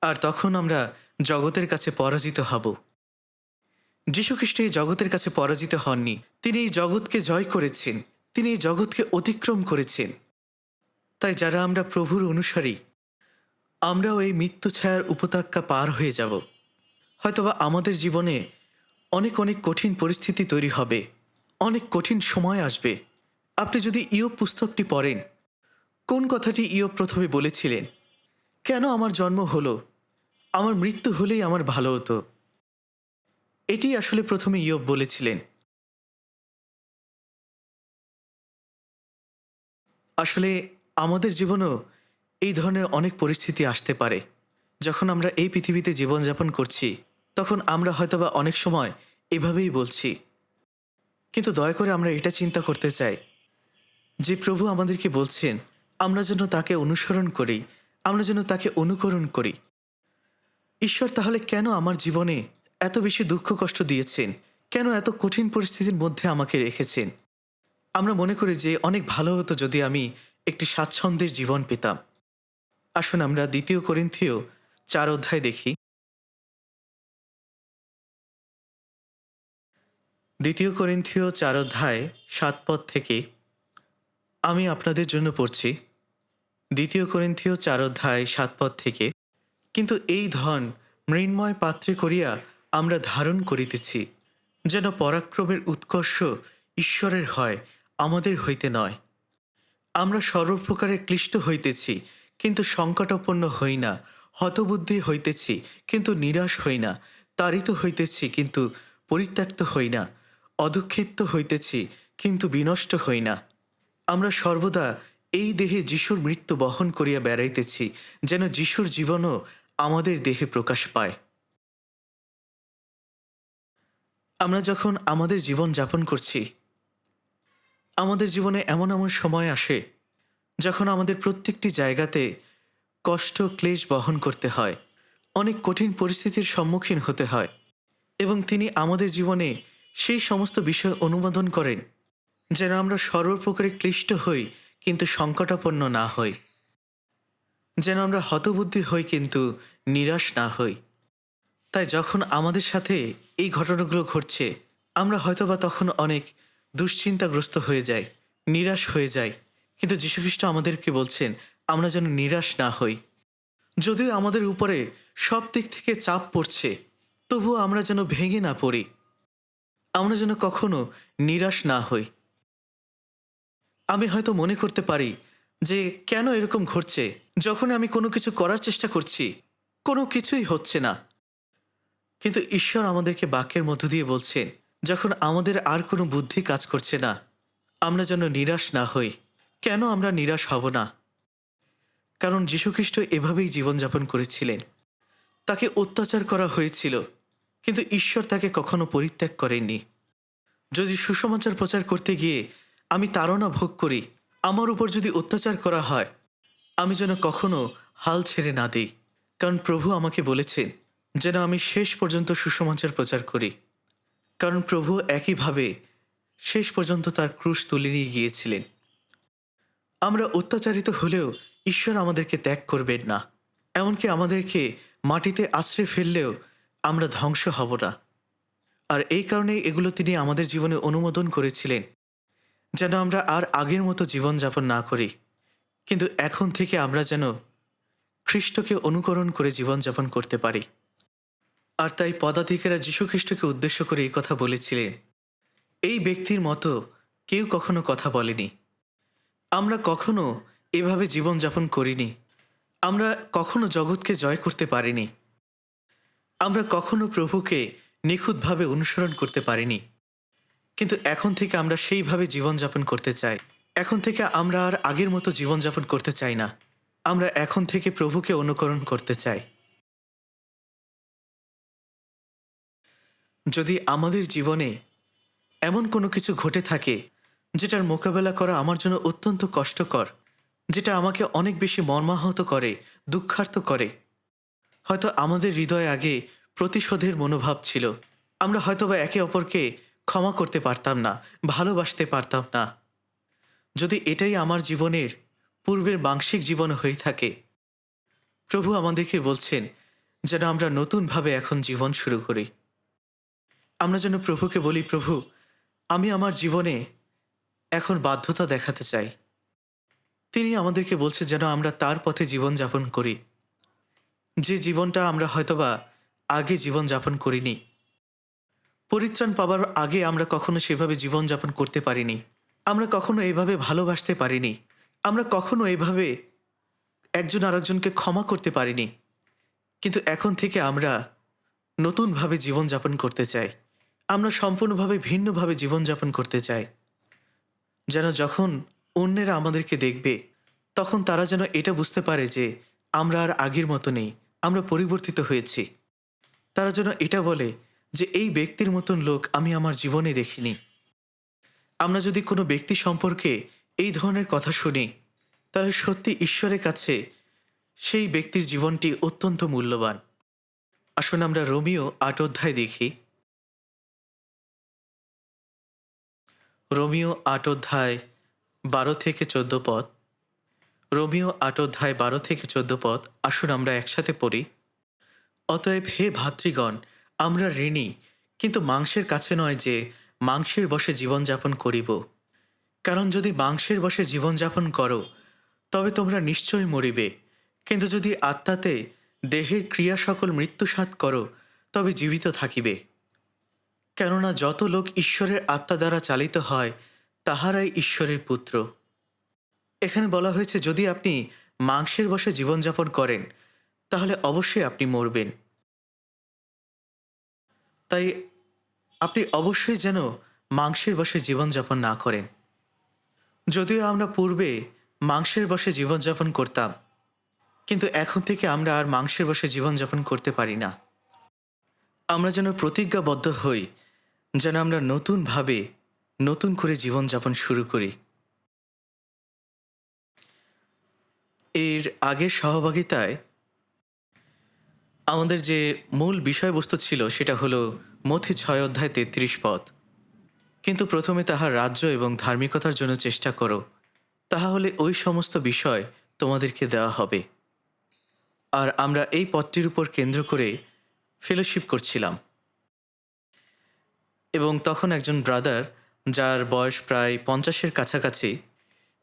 S1: আর তখন আমরা জগতের কাছে পরাজিত হব। যীশুখ্রিস্ট এই জগতের কাছে পরাজিত হননি, তিনি এই জগৎকে জয় করেছেন, তিনি এই জগৎকে অতিক্রম করেছেন। তাই যারা আমরা প্রভুর অনুসারী, আমরাও এই মৃত্যু ছায়ার উপত্যকা পার হয়ে যাব। হয়তোবা আমাদের জীবনে অনেক অনেক কঠিন পরিস্থিতি তৈরি হবে, অনেক কঠিন সময় আসবে। আপনি যদি ইয়োব পুস্তকটি পড়েন, কোন কথাটি ইয়োব প্রথমে বলেছিলেন? কেন আমার জন্ম হলো? আমার মৃত্যু হলেই আমার ভালো হতো। এটি আসলে প্রথমে ইয়োব বলেছিলেন। আসলে আমাদের জীবনেও এই ধরনের অনেক পরিস্থিতি আসতে পারে। যখন আমরা এই পৃথিবীতে জীবনযাপন করছি, তখন আমরা হয়তোবা অনেক সময় এভাবেই বলছি, কিন্তু দয়া করে আমরা এটা চিন্তা করতে চাই যে প্রভু আমাদেরকে বলছেন আমরা যেন তাকে অনুসরণ করি, আমরা যেন তাকে অনুকরণ করি। ঈশ্বর তাহলে কেন আমার জীবনে এত বেশি দুঃখ কষ্ট দিয়েছেন? কেন এত কঠিন পরিস্থিতির মধ্যে আমাকে রেখেছেন? আমরা মনে করি যে অনেক ভালো হতো যদি আমি একটি স্বাচ্ছন্দ্যের জীবন পেতাম। আসুন আমরা 2 করিন্থীয় 4 অধ্যায় দেখি। 2 করিন্থীয় 4 অধ্যায় 7 পদ থেকে আমি আপনাদের জন্য পড়ছি। 2 করিন্থীয় 4 অধ্যায় 7 পদ থেকে, কিন্তু এই ধন মৃন্ময় পাত্রে করিয়া আমরা ধারণ করিতেছি, যেন পরাক্রমের উৎকর্ষ ঈশ্বরের হয়, আমাদের হইতে নয়। আমরা সর্বপ্রকারে ক্লিষ্ট হইতেছি, কিন্তু সংকটাপন্ন হই না, হতবুদ্ধি হইতেছি, কিন্তু নিরাশ হই না, তাড়িত হইতেছি, কিন্তু পরিত্যক্ত হই না, অধক্ষিপ্ত হইতেছি, কিন্তু বিনষ্ট হই না। আমরা সর্বদা এই দেহে যিশুর মৃত্যু বহন করিয়া বেড়াইতেছি, যেন যিশুর জীবনও আমাদের দেহে প্রকাশ পায়। আমরা যখন আমাদের জীবন যাপন করছি, আমাদের জীবনে এমন এমন সময় আসে যখন আমাদের প্রত্যেকটি জায়গাতে কষ্ট ক্লেশ বহন করতে হয়, অনেক কঠিন পরিস্থিতির সম্মুখীন হতে হয়, এবং তিনি আমাদের জীবনে সেই সমস্ত বিষয় অনুমোদন করেন যেন আমরা সর্বপ্রকারে ক্লিষ্ট হই কিন্তু সংকটাপন্ন না হই, যেন আমরা হতবুদ্ধি হই কিন্তু নিরাশ না হই। তাই যখন আমাদের সাথে এই ঘটনাগুলো ঘটছে, আমরা হয়তোবা তখন অনেক দুশ্চিন্তাগ্রস্ত হয়ে যাই, নিরাশ হয়ে যাই, কিন্তু যীশুখ্রিস্ট আমাদেরকে বলছেন আমরা যেন নিরাশ না হই। যদিও আমাদের উপরে সব দিক থেকে চাপ পড়ছে, তবুও আমরা যেন ভেঙে না পড়ি, আমরা যেন কখনো নিরাশ না হই। আমি হয়তো মনে করতে পারি যে কেন এরকম ঘটছে, যখন আমি কোনো কিছু করার চেষ্টা করছি কোনো কিছুই হচ্ছে না, কিন্তু ঈশ্বর আমাদেরকে বাক্যের মধ্য দিয়ে বলছেন যখন আমাদের আর কোনো বুদ্ধি কাজ করছে না, আমরা যেন নিরাশ না হই। কেন আমরা নিরাশ হব না? কারণ যীশুখ্রিস্ট এভাবেই জীবনযাপন করেছিলেন। তাকে অত্যাচার করা হয়েছিল, কিন্তু ঈশ্বর তাকে কখনো পরিত্যাগ করেননি। যদি সুসমাচার প্রচার করতে গিয়ে আমি তাড়না ভোগ করি, আমার উপর যদি অত্যাচার করা হয়, আমি যেন কখনো হাল ছেড়ে না দিই, কারণ প্রভু আমাকে বলেছেন যেন আমি শেষ পর্যন্ত সুসমাচার প্রচার করি। কারণ প্রভু একইভাবে শেষ পর্যন্ত তার ক্রুশ তুলে নিয়ে গিয়েছিলেন। আমরা অত্যাচারিত হলেও ঈশ্বর আমাদেরকে ত্যাগ করবেন না, এমনকি আমাদেরকে মাটিতে আছড়ে ফেললেও আমরা ধ্বংস হব না। আর এই কারণেই এগুলো তিনি আমাদের জীবনে অনুমোদন করেছিলেন, যেন আমরা আর আগের মতো জীবনযাপন না করি, কিন্তু এখন থেকে আমরা যেন খ্রিস্টকে অনুকরণ করে জীবনযাপন করতে পারি। আর তাই পদাধিকারা যীশুখ্রিস্টকে উদ্দেশ্য করে এই কথা বলেছিলেন, এই ব্যক্তির মতো কেউ কখনো কথা বলেনি, আমরা কখনো এভাবে জীবনযাপন করিনি, আমরা কখনো জগৎকে জয় করতে পারিনি, আমরা কখনো প্রভুকে নিখুঁতভাবে অনুসরণ করতে পারিনি, কিন্তু এখন থেকে আমরা সেইভাবে জীবনযাপন করতে চাই। এখন থেকে আমরা আর আগের মতো জীবনযাপন করতে চাই না, আমরা এখন থেকে প্রভুকে অনুকরণ করতে চাই। যদি আমাদের জীবনে এমন কোনো কিছু ঘটে থাকে যেটার মোকাবেলা করা আমার জন্য অত্যন্ত কষ্টকর, যেটা আমাকে অনেক বেশি মর্মাহত করে, দুঃখার্ত করে, হয়তো আমাদের হৃদয়ে আগে প্রতিশোধের মনোভাব ছিল, আমরা হয়তোবা একে অপরকে ক্ষমা করতে পারতাম না, ভালোবাসতে পারতাম না। যদি এটাই আমার জীবনের পূর্বের মানসিক জীবন হয়ে থাকে, প্রভু আমাদেরকে বলছেন যেন আমরা নতুনভাবে এখন জীবন শুরু করি। আমরা যেন প্রভুকে বলি, প্রভু আমি আমার জীবনে এখন বাধ্যতা দেখাতে চাই। তিনি আমাদেরকে বলছে যেন আমরা তার পথে জীবনযাপন করি, যে জীবনটা আমরা হয়তোবা আগে জীবনযাপন করিনি। পরিত্রাণ পাবার আগে আমরা কখনো সেভাবে জীবনযাপন করতে পারিনি, আমরা কখনো এভাবে ভালোবাসতে পারিনি, আমরা কখনো এভাবে একজন আরেকজনকে ক্ষমা করতে পারিনি, কিন্তু এখন থেকে আমরা নতুনভাবে জীবনযাপন করতে চাই, আমরা সম্পূর্ণভাবে ভিন্নভাবে জীবনযাপন করতে চাই, যেন যখন অন্যেরা আমাদেরকে দেখবে তখন তারা যেন এটা বুঝতে পারে যে আমরা আর আগের মতো নেই, আমরা পরিবর্তিত হয়েছি। তারা যেন এটা বলে যে এই ব্যক্তির মতন লোক আমি আমার জীবনে দেখিনি। আমরা যদি কোনো ব্যক্তি সম্পর্কে এই ধরনের কথা শুনি, তাহলে সত্যি ঈশ্বরের কাছে সেই ব্যক্তির জীবনটি অত্যন্ত মূল্যবান। আসুন আমরা রোমিও ৮ অধ্যায় দেখি। রোমিও ৮ অধ্যায় ১২ থেকে ১৪ পদ। রোমিও ৮ অধ্যায় ১২ থেকে ১৪ পদ আসুন আমরা একসাথে পড়ি। অতএব হে ভাতৃগণ, আমরা ঋণী, কিন্তু মাংসের কাছে নয় যে মাংসের বশে জীবনযাপন করিব। কারণ যদি মাংসের বশে জীবনযাপন করো তবে তোমরা নিশ্চয়ই মরিবে, কিন্তু যদি আত্মাতে দেহের ক্রিয়া সকল মৃত্যুসাৎ করো তবে জীবিত থাকিবে। কেননা যত লোক ঈশ্বরের আত্মা দ্বারা চালিত হয় তাহারাই ঈশ্বরের পুত্র। এখানে বলা হয়েছে যদি আপনি মাংসের বশে জীবনযাপন করেন তাহলে অবশ্যই আপনি মরবেন। তাই আপনি অবশ্যই যেন মাংসের বশে জীবনযাপন না করেন। যদিও আমরা পূর্বে মাংসের বশে জীবনযাপন করতাম, কিন্তু এখন থেকে আমরা আর মাংসের বশে জীবনযাপন করতে পারি না। আমরা যেন প্রতিজ্ঞাবদ্ধ হই যেন আমরা নতুনভাবে নতুন করে জীবনযাপন শুরু করি। এর আগের সহভাগিতায় আমাদের যে মূল বিষয়বস্তু ছিল সেটা হলো মথি ৬ অধ্যায় ৩৩ পদ। কিন্তু প্রথমে তাহার রাজ্য এবং ধার্মিকতার জন্য চেষ্টা করো, তাহা হলে ওই সমস্ত বিষয় তোমাদেরকে দেওয়া হবে। আর আমরা এই পদটির উপর কেন্দ্র করে ফেলোশিপ করছিলাম, এবং তখন একজন ব্রাদার, যার বয়স প্রায় ৫০-এর কাছাকাছি,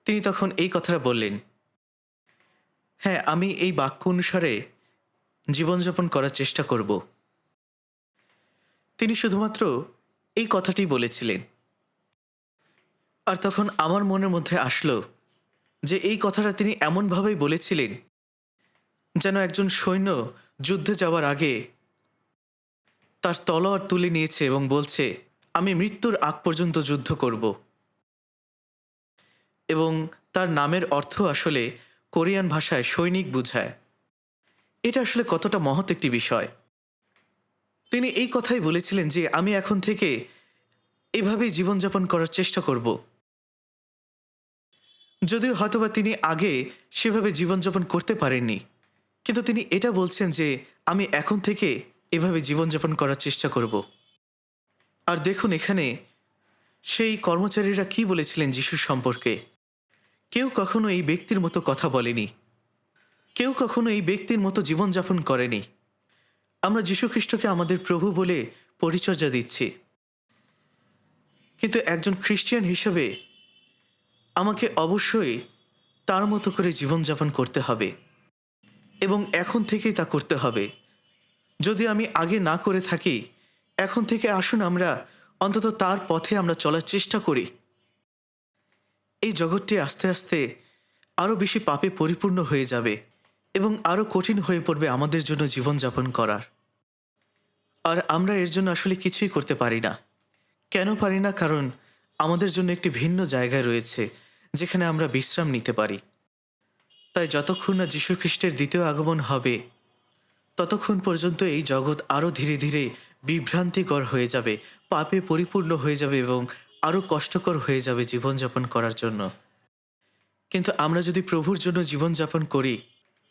S1: তিনি তখন এই কথাটা বললেন, হ্যাঁ, আমি এই বাক্য অনুসারে জীবনযাপন করার চেষ্টা করব। তিনি শুধুমাত্র এই কথাটি বলেছিলেন। আর তখন আমার মনের মধ্যে আসলো যে এই কথাটা তিনি এমনভাবেই বলেছিলেন যেন একজন সৈন্য যুদ্ধে যাওয়ার আগে তার তলোয়ার তুলে নিয়েছে এবং বলছে, আমি মৃত্যুর আগ পর্যন্ত যুদ্ধ করব। এবং তার নামের অর্থ আসলে কোরিয়ান ভাষায় সৈনিক বুঝায়। এটা আসলে কতটা মহৎ একটি বিষয়। তিনি এই কথাই বলেছিলেন যে আমি এখন থেকে এভাবেই জীবনযাপন করার চেষ্টা করব। যদিও হয়তোবা তিনি আগে সেভাবে জীবনযাপন করতে পারেননি, কিন্তু তিনি এটা বলছেন যে আমি এখন থেকে এভাবে জীবনযাপন করার চেষ্টা করব। আর দেখুন এখানে সেই কর্মচারীরা কি বলেছিলেন যিশুর সম্পর্কে। কেউ কখনো এই ব্যক্তির মতো কথা বলেনি, কেউ কখনো এই ব্যক্তির মতো জীবনযাপন করেনি। আমরা যীশুখ্রিস্টকে আমাদের প্রভু বলে পরিচর্যা দিচ্ছি, কিন্তু একজন খ্রিস্টান হিসেবে আমাকে অবশ্যই তার মতো করে জীবনযাপন করতে হবে, এবং এখন থেকেই তা করতে হবে। যদি আমি আগে না করে থাকি, এখন থেকে আসুন আমরা অন্তত তার পথে আমরা চলার চেষ্টা করি। এই জগৎটি আস্তে আস্তে আরও বেশি পাপে পরিপূর্ণ হয়ে যাবে এবং আরও কঠিন হয়ে পড়বে আমাদের জন্য জীবনযাপন করার। আর আমরা এর জন্য আসলে কিছুই করতে পারি না। কেন পারি না? কারণ আমাদের জন্য একটি ভিন্ন জায়গায় রয়েছে যেখানে আমরা বিশ্রাম নিতে পারি। তাই যতক্ষণ না যীশুখ্রিস্টের দ্বিতীয় আগমন হবে, ততক্ষণ পর্যন্ত এই জগৎ আরও ধীরে ধীরে বিভ্রান্তিকর হয়ে যাবে, পাপে পরিপূর্ণ হয়ে যাবে এবং আরও কষ্টকর হয়ে যাবে জীবনযাপন করার জন্য। কিন্তু আমরা যদি প্রভুর জন্য জীবনযাপন করি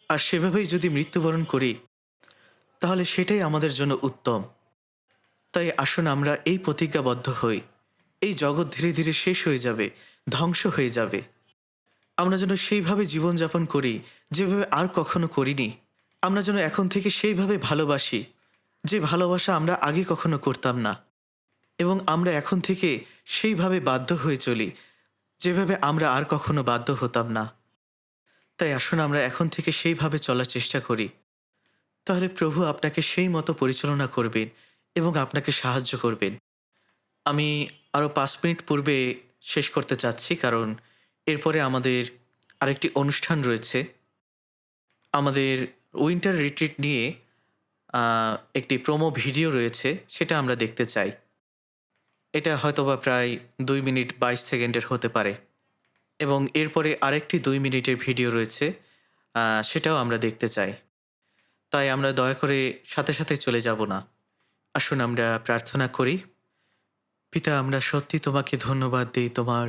S1: আর সেভাবেই যদি মৃত্যুবরণ করি, তাহলে সেটাই আমাদের জন্য উত্তম। তাই আসুন আমরা এই প্রতিজ্ঞাবদ্ধ হই। এই জগৎ ধীরে ধীরে শেষ হয়ে যাবে, ধ্বংস হয়ে যাবে। আমরা যেন সেইভাবে জীবনযাপন করি যেভাবে আর কখনো করিনি। আমরা যেন এখন থেকে সেইভাবে ভালোবাসি যে ভালোবাসা আমরা আগে কখনো করতাম না, এবং আমরা এখন থেকে সেইভাবে বাধ্য হয়ে চলি যেভাবে আমরা আর কখনো বাধ্য হতাম না। তাই আসুন আমরা এখন থেকে সেইভাবে চলার চেষ্টা করি। তাহলে প্রভু আপনাকে সেই মতো পরিচালনা করবেন এবং আপনাকে সাহায্য করবেন। আমি আরও ৫ মিনিট পূর্বে শেষ করতে চাচ্ছি, কারণ এরপরে আমাদের আরেকটি অনুষ্ঠান রয়েছে। আমাদের উইন্টার রিট্রিট নিয়ে একটি প্রোমো ভিডিও রয়েছে, সেটা আমরা দেখতে চাই। এটা হয়তোবা প্রায় ২ মিনিট ২২ সেকেন্ডের হতে পারে, এবং এরপরে আরেকটি ২ মিনিটের ভিডিও রয়েছে, সেটাও আমরা দেখতে চাই। তাই আমরা দয়া করে সাথে সাথে চলে যাব না। আসুন আমরা প্রার্থনা করি। পিতা, আমরা সত্যি তোমাকে ধন্যবাদ দিই তোমার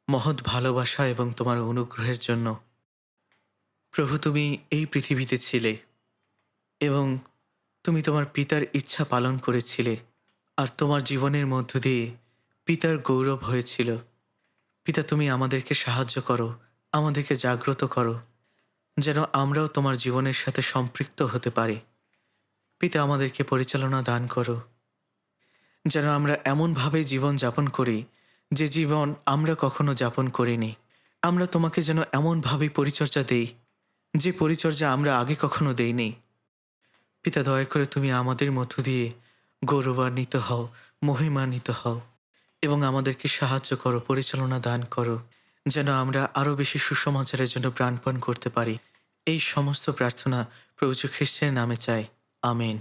S1: মহৎ ভালোবাসা এবং তোমার অনুগ্রহের জন্য। প্রভু, তুমি এই পৃথিবীতে ছিলে এবং তুমি তোমার পিতার ইচ্ছা পালন করেছিলে, আর তোমার জীবনের মধ্য দিয়ে পিতার গৌরব হয়েছিল। পিতা, তুমি আমাদেরকে সাহায্য করো, আমাদেরকে জাগ্রত করো, যেন আমরাও তোমার জীবনের সাথে সম্পৃক্ত হতে পারি। পিতা, আমাদেরকে পরিচালনা দান করো, যেন আমরা এমনভাবে জীবন যাপন করি যে জীবন আমরা কখনো যাপন করিনি। আমরা তোমাকে যেন এমনভাবে পরিচর্যা দেই যে পরিচর্যা আমরা আগে কখনো দেইনি। পিতা, দয়া করে তুমি আমাদের মধ্য দিয়ে গৌরবান্বিত হও, মহিমান্বিত হও, এবং আমাদেরকে সাহায্য করো, পরিচালনা দান করো, যেন আমরা আরও বেশি সুসমাচারের জন্য প্রাণপণ করতে পারি। এই সমস্ত প্রার্থনা প্রভু যীশু খ্রিস্টের নামে চাই। আমেন।